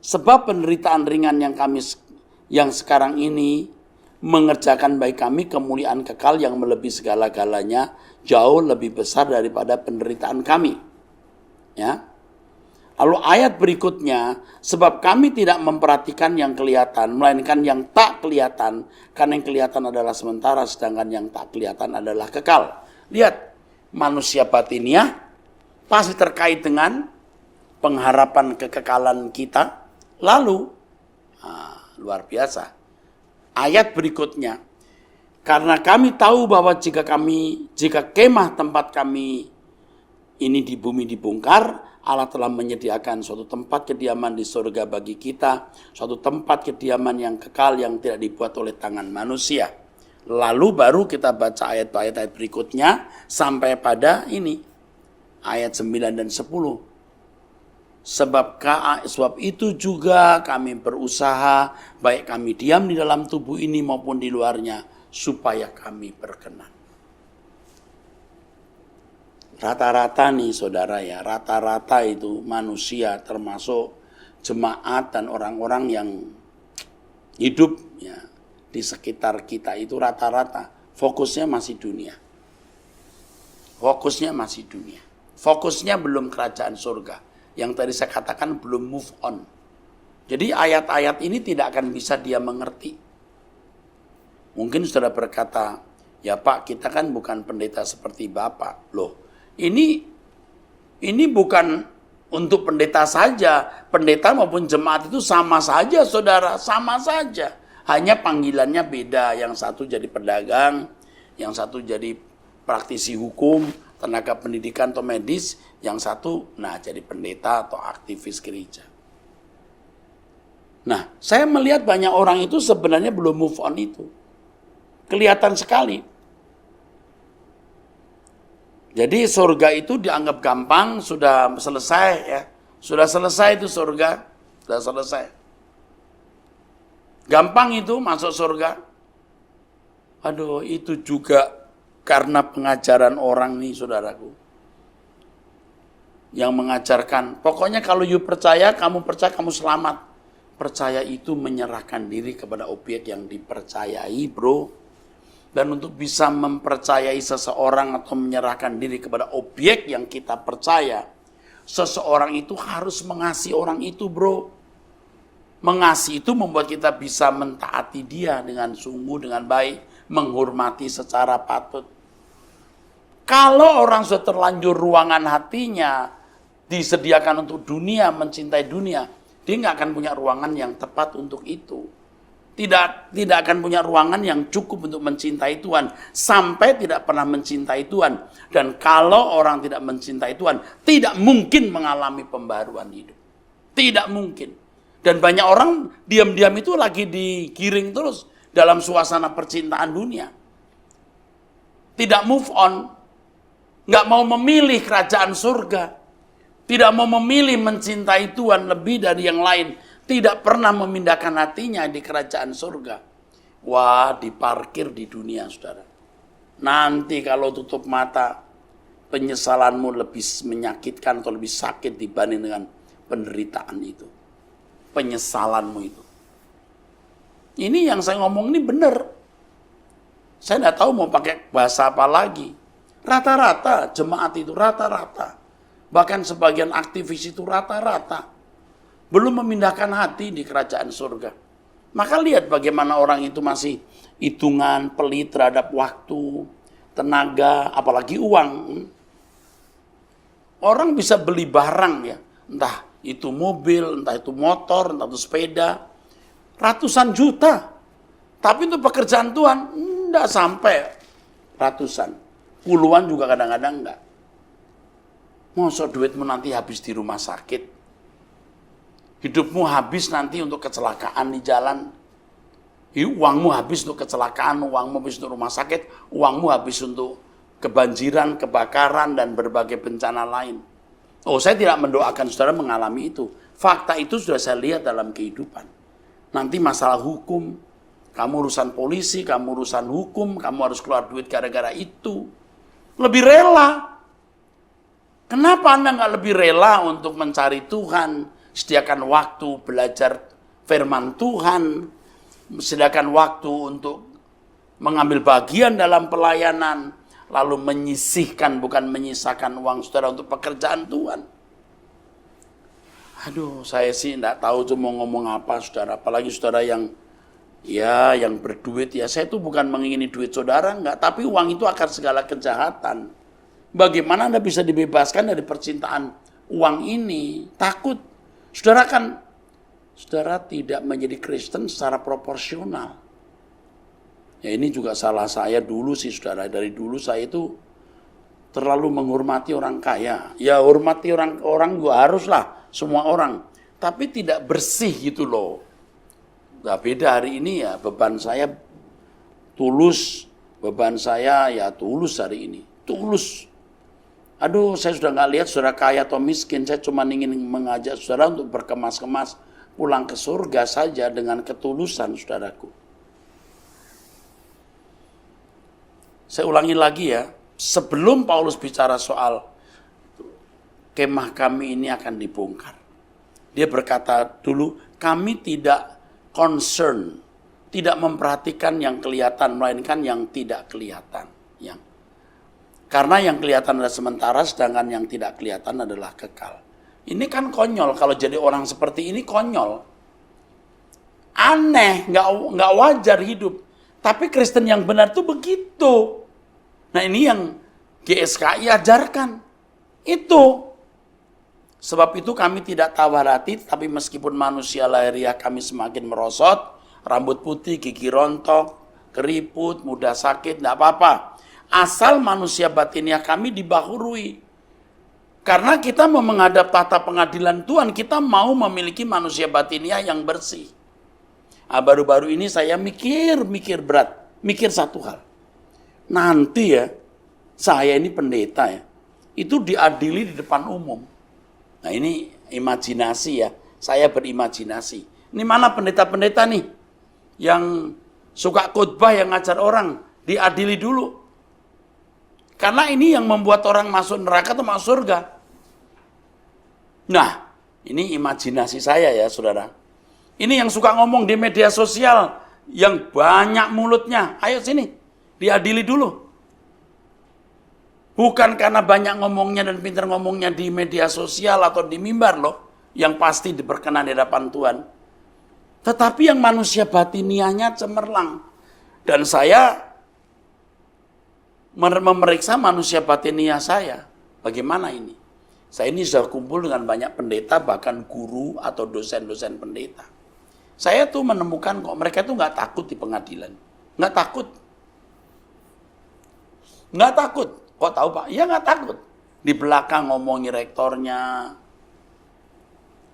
sebab penderitaan ringan yang sekarang ini mengerjakan bagi kami kemuliaan kekal yang melebihi segala-galanya, jauh lebih besar daripada penderitaan kami. Ya. Lalu ayat berikutnya, sebab kami tidak memperhatikan yang kelihatan, melainkan yang tak kelihatan, karena yang kelihatan adalah sementara, sedangkan yang tak kelihatan adalah kekal. Lihat, manusia batiniah pasti terkait dengan pengharapan kekekalan kita. Lalu, luar biasa, ayat berikutnya, karena kami tahu bahwa jika kemah tempat kami ini di bumi dibongkar, Allah telah menyediakan suatu tempat kediaman di surga bagi kita, suatu tempat kediaman yang kekal yang tidak dibuat oleh tangan manusia. Lalu baru kita baca ayat-ayat berikutnya sampai pada ini, ayat 9 dan 10. Sebab itu juga kami berusaha, baik kami diam di dalam tubuh ini maupun di luarnya, supaya kami berkenan. Rata-rata nih saudara ya, rata-rata itu manusia termasuk jemaat dan orang-orang yang hidup ya di sekitar kita itu rata-rata fokusnya masih dunia. Fokusnya masih dunia. Fokusnya belum kerajaan surga. Yang tadi saya katakan belum move on. Jadi ayat-ayat ini tidak akan bisa dia mengerti. Mungkin saudara berkata, ya Pak, kita kan bukan pendeta seperti Bapak. Loh, ini bukan untuk pendeta saja. Pendeta maupun jemaat itu sama saja saudara, sama saja. Hanya panggilannya beda. Yang satu jadi pedagang, yang satu jadi praktisi hukum, tenaga pendidikan atau medis, yang satu jadi pendeta atau aktivis gereja. Nah, saya melihat banyak orang itu sebenarnya belum move on itu. Kelihatan sekali. Jadi surga itu dianggap gampang, sudah selesai ya. Sudah selesai itu surga, sudah selesai. Gampang itu masuk surga. Aduh, itu juga karena pengajaran orang nih saudaraku. Yang mengajarkan, pokoknya kalau you percaya, kamu selamat. Percaya itu menyerahkan diri kepada objek yang dipercayai, bro. Dan untuk bisa mempercayai seseorang atau menyerahkan diri kepada objek yang kita percaya, seseorang itu harus mengasihi orang itu, bro. Mengasihi itu membuat kita bisa mentaati dia dengan sungguh, dengan baik, menghormati secara patut. Kalau orang sudah terlanjur ruangan hatinya disediakan untuk dunia, mencintai dunia, dia nggak akan punya ruangan yang tepat untuk itu. Tidak akan punya ruangan yang cukup untuk mencintai Tuhan. Sampai tidak pernah mencintai Tuhan. Dan kalau orang tidak mencintai Tuhan, tidak mungkin mengalami pembaruan hidup. Tidak mungkin. Dan banyak orang diam-diam itu lagi digiring terus dalam suasana percintaan dunia. Tidak move on. Nggak mau memilih kerajaan surga. Tidak mau memilih mencintai Tuhan lebih dari yang lain. Tidak pernah memindahkan hatinya di kerajaan surga. Wah, diparkir di dunia, saudara. Nanti kalau tutup mata, penyesalanmu lebih menyakitkan atau lebih sakit dibanding dengan penderitaan itu. Penyesalanmu itu. Ini yang saya ngomong ini benar. Saya nggak tahu mau pakai bahasa apa lagi. Rata-rata jemaat itu rata-rata. Bahkan sebagian aktivis itu rata-rata. Belum memindahkan hati di kerajaan surga. Maka lihat bagaimana orang itu masih hitungan, pelit terhadap waktu, tenaga, apalagi uang. Orang bisa beli barang ya, entah itu mobil, entah itu motor, entah itu sepeda, ratusan juta. Tapi untuk pekerjaan Tuhan, enggak sampai ratusan. Puluhan juga kadang-kadang enggak. Masa duitmu nanti habis di rumah sakit? Hidupmu habis nanti untuk kecelakaan di jalan. Uangmu habis untuk kecelakaan, uangmu habis untuk rumah sakit, uangmu habis untuk kebanjiran, kebakaran, dan berbagai bencana lain. Oh, saya tidak mendoakan saudara mengalami itu. Fakta itu sudah saya lihat dalam kehidupan. Nanti masalah hukum, kamu urusan polisi, kamu urusan hukum, kamu harus keluar duit gara-gara itu. Lebih rela. Kenapa Anda nggak lebih rela untuk mencari Tuhan, sediakan waktu belajar firman Tuhan, sediakan waktu untuk mengambil bagian dalam pelayanan, lalu menyisihkan, bukan menyisakan uang saudara untuk pekerjaan Tuhan. Aduh, saya sih enggak tahu tuh mau ngomong apa saudara, apalagi saudara yang berduit ya. Saya tuh bukan mengingini duit saudara, enggak, tapi uang itu akar segala kejahatan. Bagaimana Anda bisa dibebaskan dari percintaan uang ini? Takut. Saudara tidak menjadi Kristen secara proporsional. Ya ini juga salah saya dulu sih saudara. Dari dulu saya itu terlalu menghormati orang kaya. Ya hormati orang juga haruslah, semua orang. Tapi tidak bersih gitu loh. Nah beda hari ini ya, beban saya tulus. Beban saya ya tulus hari ini. Tulus. Aduh, saya sudah nggak lihat saudara kaya atau miskin. Saya cuma ingin mengajak saudara untuk berkemas-kemas pulang ke surga saja dengan ketulusan saudaraku. Saya ulangi lagi ya, sebelum Paulus bicara soal kemah kami ini akan dibongkar. Dia berkata dulu, kami tidak concern, tidak memperhatikan yang kelihatan, melainkan yang tidak kelihatan. Karena yang kelihatan adalah sementara, sedangkan yang tidak kelihatan adalah kekal. Ini kan konyol, kalau jadi orang seperti ini konyol. Aneh, nggak wajar hidup. Tapi Kristen yang benar itu begitu. Nah ini yang GSKI ajarkan. Itu. Sebab itu kami tidak tawar hati, tapi meskipun manusia lahiriah kami semakin merosot, rambut putih, gigi rontok, keriput, mudah sakit, tidak apa-apa. Asal manusia batiniah kami dibahului. Karena kita mau menghadap tata pengadilan Tuhan, kita mau memiliki manusia batiniah yang bersih. Nah, baru-baru ini saya mikir berat, mikir satu hal. Nanti ya, saya ini pendeta ya, itu diadili di depan umum. Nah ini imajinasi ya, saya berimajinasi. Ini mana pendeta-pendeta nih, yang suka khotbah, yang ngajar orang, diadili dulu. Karena ini yang membuat orang masuk neraka atau masuk surga. Nah, ini imajinasi saya ya saudara. Ini yang suka ngomong di media sosial, yang banyak mulutnya, ayo sini, diadili dulu. Bukan karena banyak ngomongnya dan pintar ngomongnya di media sosial atau di mimbar loh, yang pasti diperkenan di hadapan Tuhan. Tetapi yang manusia batiniahnya cemerlang. Dan saya memeriksa manusia batiniah saya. Bagaimana ini? Saya ini sudah kumpul dengan banyak pendeta, bahkan guru atau dosen-dosen pendeta. Saya tuh menemukan kok mereka tuh nggak takut di pengadilan. Nggak takut. Nggak takut. Kok tahu Pak? Ya nggak takut. Di belakang ngomongi rektornya.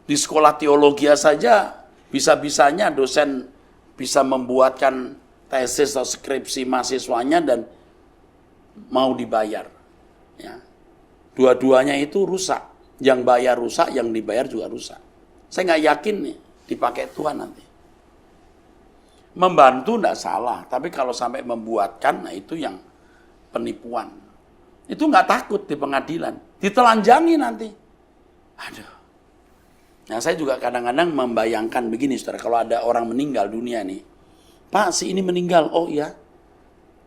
Di sekolah teologi saja, bisa-bisanya dosen bisa membuatkan tesis atau skripsi mahasiswanya dan mau dibayar. Ya. Dua-duanya itu rusak. Yang bayar rusak, yang dibayar juga rusak. Saya nggak yakin nih dipakai Tuhan nanti. Membantu nggak salah, tapi kalau sampai membuatkan, nah itu yang penipuan. Itu nggak takut di pengadilan, ditelanjangi nanti. Aduh. Nah saya juga kadang-kadang membayangkan begini, saudara, kalau ada orang meninggal dunia nih, Pak si ini meninggal, oh iya,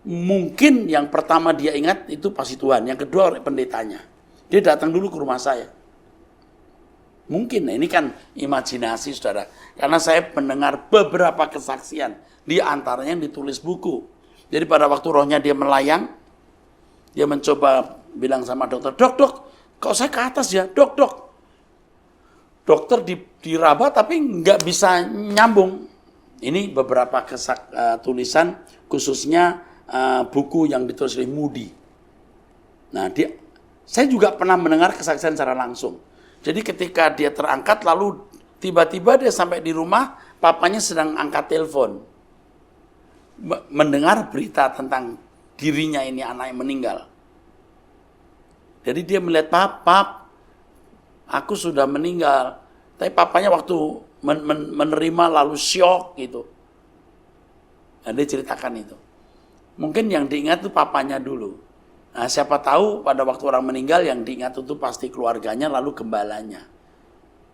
Mungkin yang pertama dia ingat itu pasti Tuhan, yang kedua oleh pendetanya. Dia datang dulu ke rumah saya. Mungkin, ini kan imajinasi saudara. Karena saya mendengar beberapa kesaksian, di antaranya yang ditulis buku. Jadi pada waktu rohnya dia melayang, dia mencoba bilang sama dokter, dok, kok saya ke atas ya, dok. Dokter diraba tapi nggak bisa nyambung. Ini beberapa tulisan khususnya buku yang ditulis oleh Moody. Nah, saya juga pernah mendengar kesaksian secara langsung. Jadi ketika dia terangkat lalu tiba-tiba dia sampai di rumah, papanya sedang angkat telepon. Mendengar berita tentang dirinya ini anak yang meninggal. Jadi dia melihat, pap, aku sudah meninggal. Tapi papanya waktu menerima lalu syok gitu. Nah, dia ceritakan itu. Mungkin yang diingat itu papanya dulu. Nah, siapa tahu pada waktu orang meninggal yang diingat itu pasti keluarganya lalu gembalanya.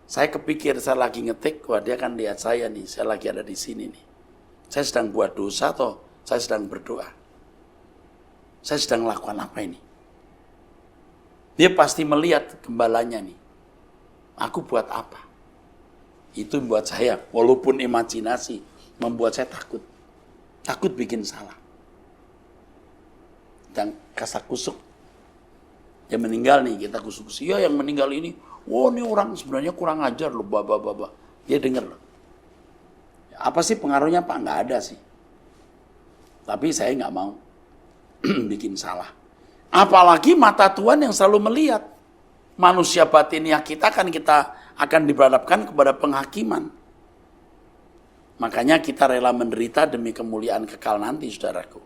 Saya kepikir saya lagi ngetik, wah dia kan lihat saya nih, saya lagi ada di sini nih. Saya sedang buat dosa atau saya sedang berdoa? Saya sedang lakukan apa ini? Dia pasti melihat gembalanya nih. Aku buat apa? Itu membuat saya, walaupun imajinasi, membuat saya takut. Takut bikin salah. Dan kasak kusuk. Dia meninggal nih, kita kusuk-kusuk. Ya yang meninggal ini, ini orang sebenarnya kurang ajar loh, baba. Dia dengar loh. Apa sih pengaruhnya Pak? Nggak ada sih. Tapi saya nggak mau bikin salah. Apalagi mata Tuhan yang selalu melihat. Manusia batiniah kita akan diberhadapkan kepada penghakiman. Makanya kita rela menderita demi kemuliaan kekal nanti, saudaraku.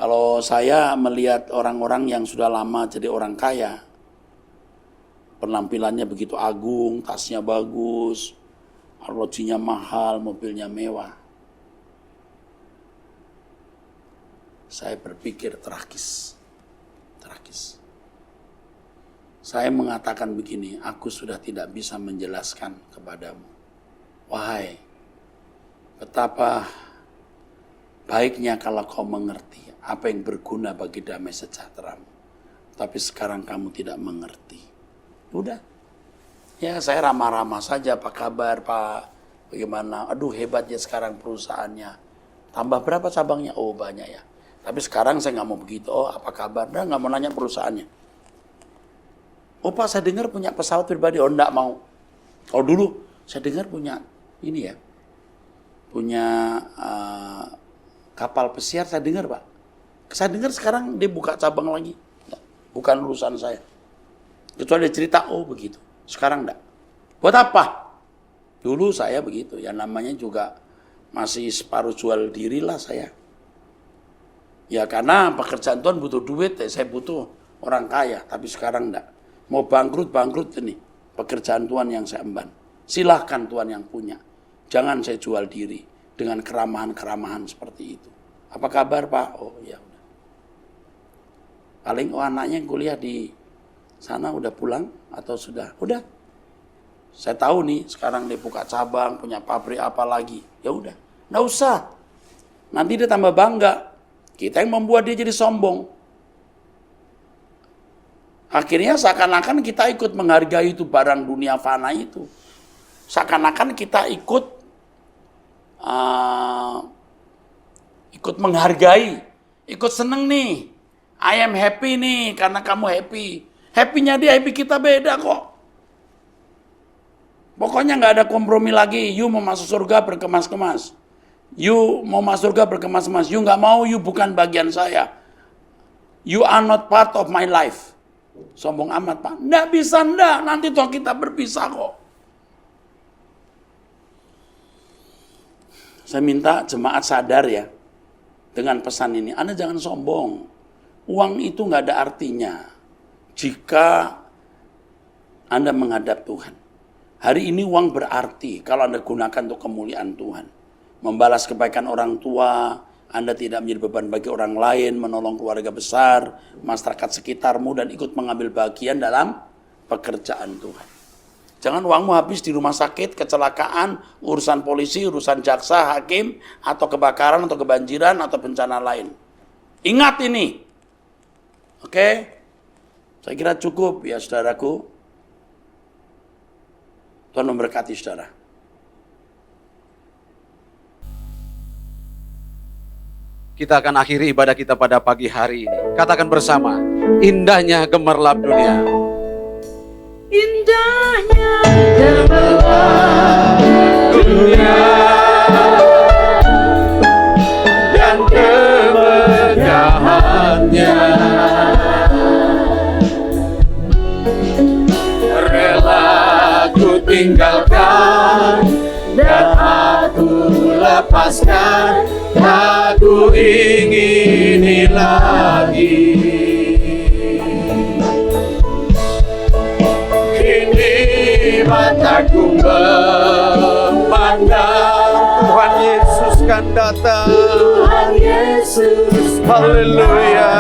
Kalau saya melihat orang-orang yang sudah lama jadi orang kaya, penampilannya begitu agung, tasnya bagus, arlojinya mahal, mobilnya mewah. Saya berpikir tragis. Saya mengatakan begini, aku sudah tidak bisa menjelaskan kepadamu. Wahai, betapa baiknya kalau kau mengerti apa yang berguna bagi damai sejahteramu. Tapi sekarang kamu tidak mengerti. Udah. Ya saya ramah-ramah saja, apa kabar Pak? Bagaimana? Aduh hebat ya sekarang perusahaannya. Tambah berapa cabangnya? Oh banyak ya. Tapi sekarang saya nggak mau begitu. Oh apa kabar? Nah nggak mau nanya perusahaannya. Oh Pak saya dengar punya pesawat pribadi. Oh enggak mau. Oh dulu saya dengar punya ini ya. Punya kapal pesiar saya dengar Pak. Saya dengar sekarang dia buka cabang lagi. Bukan urusan saya. Kecuali dia cerita, oh begitu. Sekarang enggak. Buat apa? Dulu saya begitu. Ya namanya juga masih separuh jual diri lah saya. Ya karena pekerjaan Tuhan butuh duit. Saya butuh orang kaya. Tapi sekarang enggak. Mau bangkrut ini. Pekerjaan Tuhan yang saya emban. Silahkan Tuhan yang punya. Jangan saya jual diri. Dengan keramahan-keramahan seperti itu. Apa kabar Pak? Oh ya udah. Paling anaknya yang kuliah di sana udah pulang atau sudah? Udah. Saya tahu nih sekarang dia buka cabang, punya pabrik apa lagi. Ya udah. Nggak usah. Nanti dia tambah bangga. Kita yang membuat dia jadi sombong. Akhirnya seakan-akan kita ikut menghargai itu barang dunia fana itu. Seakan-akan kita ikut menghargai, ikut seneng nih. I am happy nih karena kamu happy. Happy-nya dia, happy kita beda kok. Pokoknya nggak ada kompromi lagi. You mau masuk surga berkemas-kemas. You mau masuk surga berkemas-kemas. You nggak mau, you bukan bagian saya. You are not part of my life. Sombong amat Pak. Nggak bisa nggak. Nanti toh kita berpisah kok. Saya minta jemaat sadar ya. Dengan pesan ini. Anda jangan sombong. Uang itu nggak ada artinya. Jika Anda menghadap Tuhan. Hari ini uang berarti kalau Anda gunakan untuk kemuliaan Tuhan. Membalas kebaikan orang tua, Anda tidak menjadi beban bagi orang lain, menolong keluarga besar, masyarakat sekitarmu, dan ikut mengambil bagian dalam pekerjaan Tuhan. Jangan uangmu habis di rumah sakit, kecelakaan, urusan polisi, urusan jaksa, hakim, atau kebakaran, atau kebanjiran, atau bencana lain. Ingat ini. Oke? Saya kira cukup ya saudaraku. Tuhan memberkati saudara. Kita akan akhiri ibadah kita pada pagi hari ini. Katakan bersama, indahnya gemerlap dunia. Indahnya gemerlap dunia dan kemegahannya, rela ku tinggalkan dan aku lepaskan, aku ingini lagi. Mataku memandang Tuhan Yesus kan datang. Tuhan Yesus, Haleluya.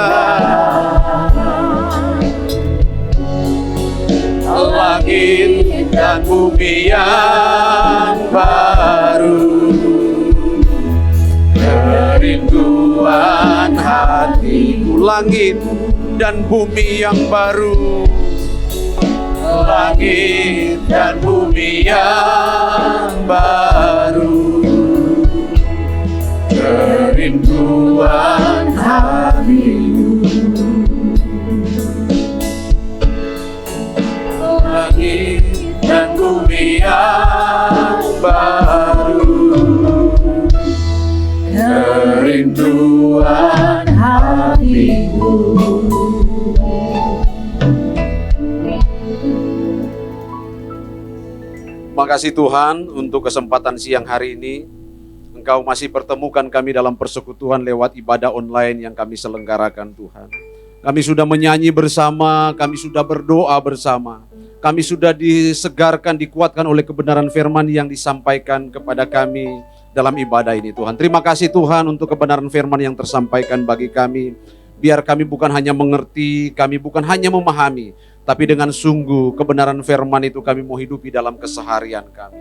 Langit dan bumi yang baru, kerinduan hatiku. Langit dan bumi yang baru, langit dan bumi yang baru, kerinduan hatiku. Langit dan bumi yang baru, kerinduan hatiku. Makasih Tuhan untuk kesempatan siang hari ini. Engkau masih pertemukan kami dalam persekutuan lewat ibadah online yang kami selenggarakan Tuhan. Kami sudah menyanyi bersama, kami sudah berdoa bersama. Kami sudah disegarkan, dikuatkan oleh kebenaran firman yang disampaikan kepada kami dalam ibadah ini Tuhan. Terima kasih Tuhan untuk kebenaran firman yang tersampaikan bagi kami. Biar kami bukan hanya mengerti, kami bukan hanya memahami, tapi dengan sungguh kebenaran firman itu kami mau hidupi dalam keseharian kami.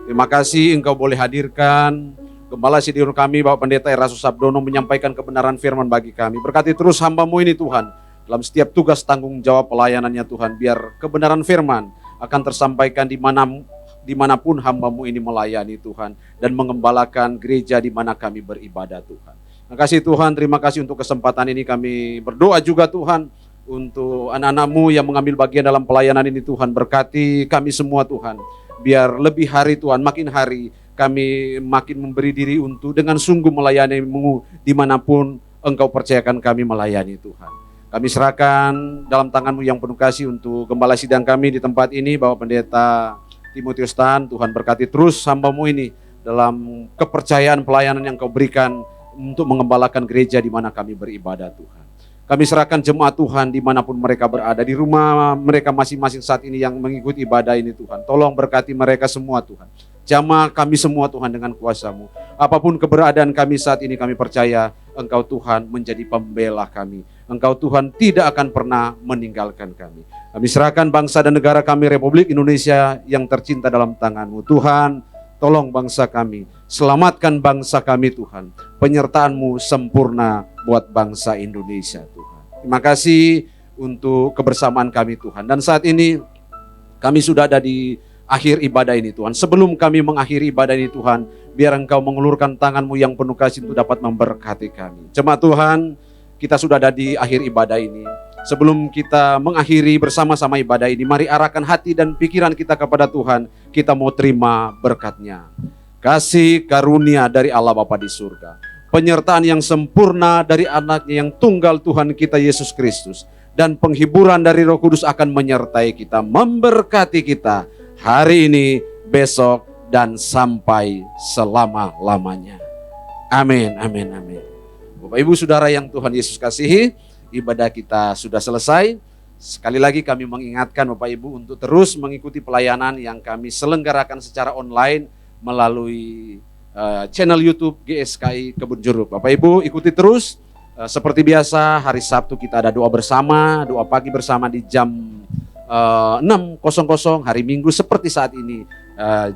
Terima kasih Engkau boleh hadirkan Gembala Senior kami Bapak Pendeta Erasus Sabdono menyampaikan kebenaran firman bagi kami. Berkati terus hamba-Mu ini Tuhan dalam setiap tugas tanggung jawab pelayanannya Tuhan. Biar kebenaran firman akan tersampaikan dimanapun hamba-Mu ini melayani Tuhan. Dan mengembalakan gereja di mana kami beribadah Tuhan. Terima kasih Tuhan, terima kasih untuk kesempatan ini kami berdoa juga Tuhan. Untuk anak-anak-Mu yang mengambil bagian dalam pelayanan ini Tuhan, berkati kami semua Tuhan. Biar lebih hari Tuhan, makin hari kami makin memberi diri untuk dengan sungguh melayani-Mu dimanapun Engkau percayakan kami melayani Tuhan. Kami serahkan dalam tangan-Mu yang penuh kasih untuk gembala sidang kami di tempat ini, Bapak Pendeta Timotius Tan. Tuhan berkati terus hamba-Mu ini dalam kepercayaan pelayanan yang Kau berikan untuk mengembalakan gereja di mana kami beribadah Tuhan. Kami serahkan jemaat Tuhan dimanapun mereka berada, di rumah mereka masing-masing saat ini yang mengikuti ibadah ini Tuhan. Tolong berkati mereka semua Tuhan. Jamah kami semua Tuhan dengan kuasa-Mu. Apapun keberadaan kami saat ini kami percaya Engkau Tuhan menjadi pembela kami. Engkau Tuhan tidak akan pernah meninggalkan kami. Kami serahkan bangsa dan negara kami Republik Indonesia yang tercinta dalam tangan-Mu. Tuhan, tolong bangsa kami, selamatkan bangsa kami Tuhan. Penyertaan-Mu sempurna buat bangsa Indonesia Tuhan. Terima kasih untuk kebersamaan kami Tuhan. Dan saat ini kami sudah ada di akhir ibadah ini Tuhan. Sebelum kami mengakhiri ibadah ini Tuhan, biar Engkau mengulurkan tangan-Mu yang penuh kasih untuk dapat memberkati kami. Jemaat Tuhan, kita sudah ada di akhir ibadah ini. Sebelum kita mengakhiri bersama-sama ibadah ini, mari arahkan hati dan pikiran kita kepada Tuhan. Kita mau terima berkat-Nya. Kasih karunia dari Allah Bapa di surga. Penyertaan yang sempurna dari anak-Nya yang tunggal Tuhan kita Yesus Kristus. Dan penghiburan dari Roh Kudus akan menyertai kita, memberkati kita hari ini, besok, dan sampai selama-lamanya. Amin, amin, amin. Bapak Ibu Saudara yang Tuhan Yesus kasihi, ibadah kita sudah selesai. Sekali lagi kami mengingatkan Bapak Ibu untuk terus mengikuti pelayanan yang kami selenggarakan secara online melalui channel YouTube GSKI Kebun Jeruk. Bapak Ibu ikuti terus. Seperti biasa hari Sabtu kita ada doa bersama, doa pagi bersama di jam 6.00 hari Minggu seperti saat ini.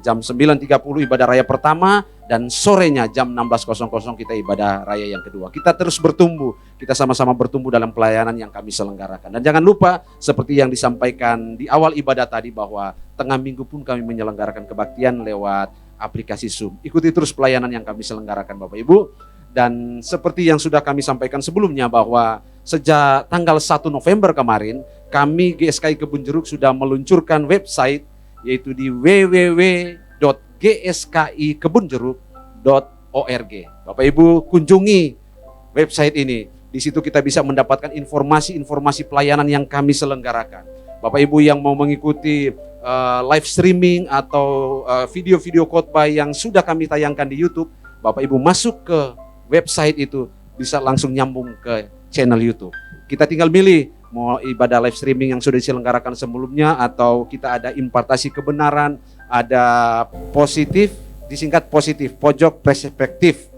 Jam 9.30 ibadah raya pertama, dan sorenya jam 16.00 kita ibadah raya yang kedua. Kita terus bertumbuh, kita sama-sama bertumbuh dalam pelayanan yang kami selenggarakan. Dan jangan lupa seperti yang disampaikan di awal ibadah tadi, bahwa tengah minggu pun kami menyelenggarakan kebaktian lewat aplikasi Zoom. Ikuti terus pelayanan yang kami selenggarakan Bapak Ibu. Dan seperti yang sudah kami sampaikan sebelumnya, bahwa sejak tanggal 1 November kemarin, kami GSKI Kebun Jeruk sudah meluncurkan website, yaitu di www.gskikebunjeruk.org. Bapak Ibu kunjungi website ini. Di situ kita bisa mendapatkan informasi-informasi pelayanan yang kami selenggarakan. Bapak Ibu yang mau mengikuti live streaming atau video-video khotbah yang sudah kami tayangkan di YouTube, Bapak Ibu masuk ke website itu, bisa langsung nyambung ke channel YouTube. Kita tinggal milih mau ibadah live streaming yang sudah diselenggarakan sebelumnya, atau kita ada impartasi kebenaran, ada positif, disingkat positif, pojok perspektif.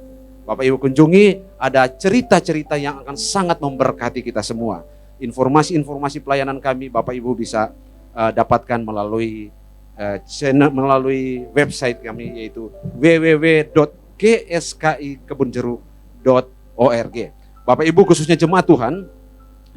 Bapak Ibu kunjungi, ada cerita-cerita yang akan sangat memberkati kita semua. Informasi-informasi pelayanan kami Bapak Ibu bisa dapatkan melalui channel, melalui website kami, yaitu www.gskikebunjeruk.org. Bapak Ibu khususnya jemaat Tuhan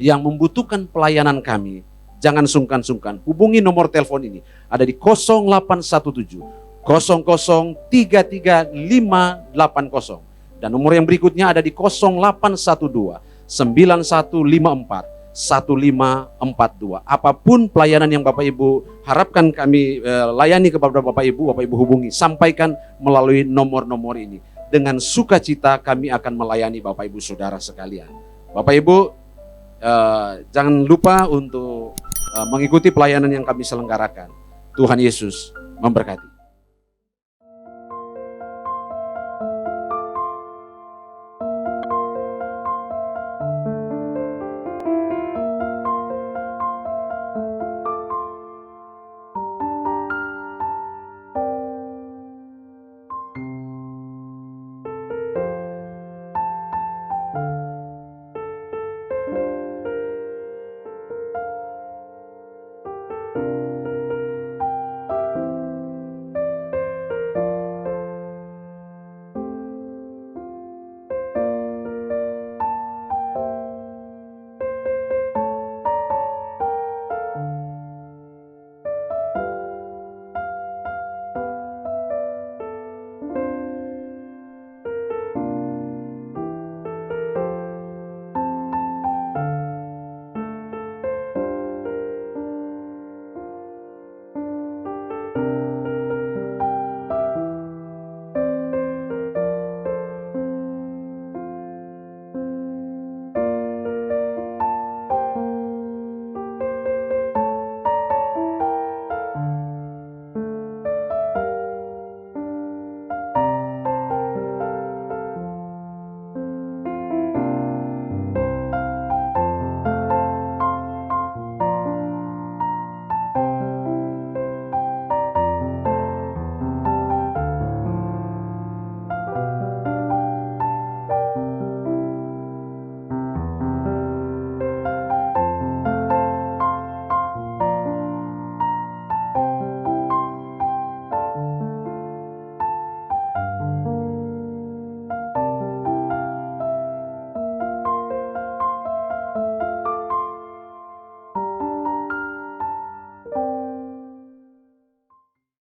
yang membutuhkan pelayanan kami, jangan sungkan-sungkan, hubungi nomor telepon ini, ada di 0817 00 33580, dan nomor yang berikutnya ada di 0812 9154 1542. Apapun pelayanan yang Bapak Ibu harapkan kami layani kepada Bapak Ibu hubungi, sampaikan melalui nomor-nomor ini. Dengan sukacita kami akan melayani Bapak Ibu saudara sekalian. Bapak Ibu jangan lupa untuk mengikuti pelayanan yang kami selenggarakan. Tuhan Yesus memberkati.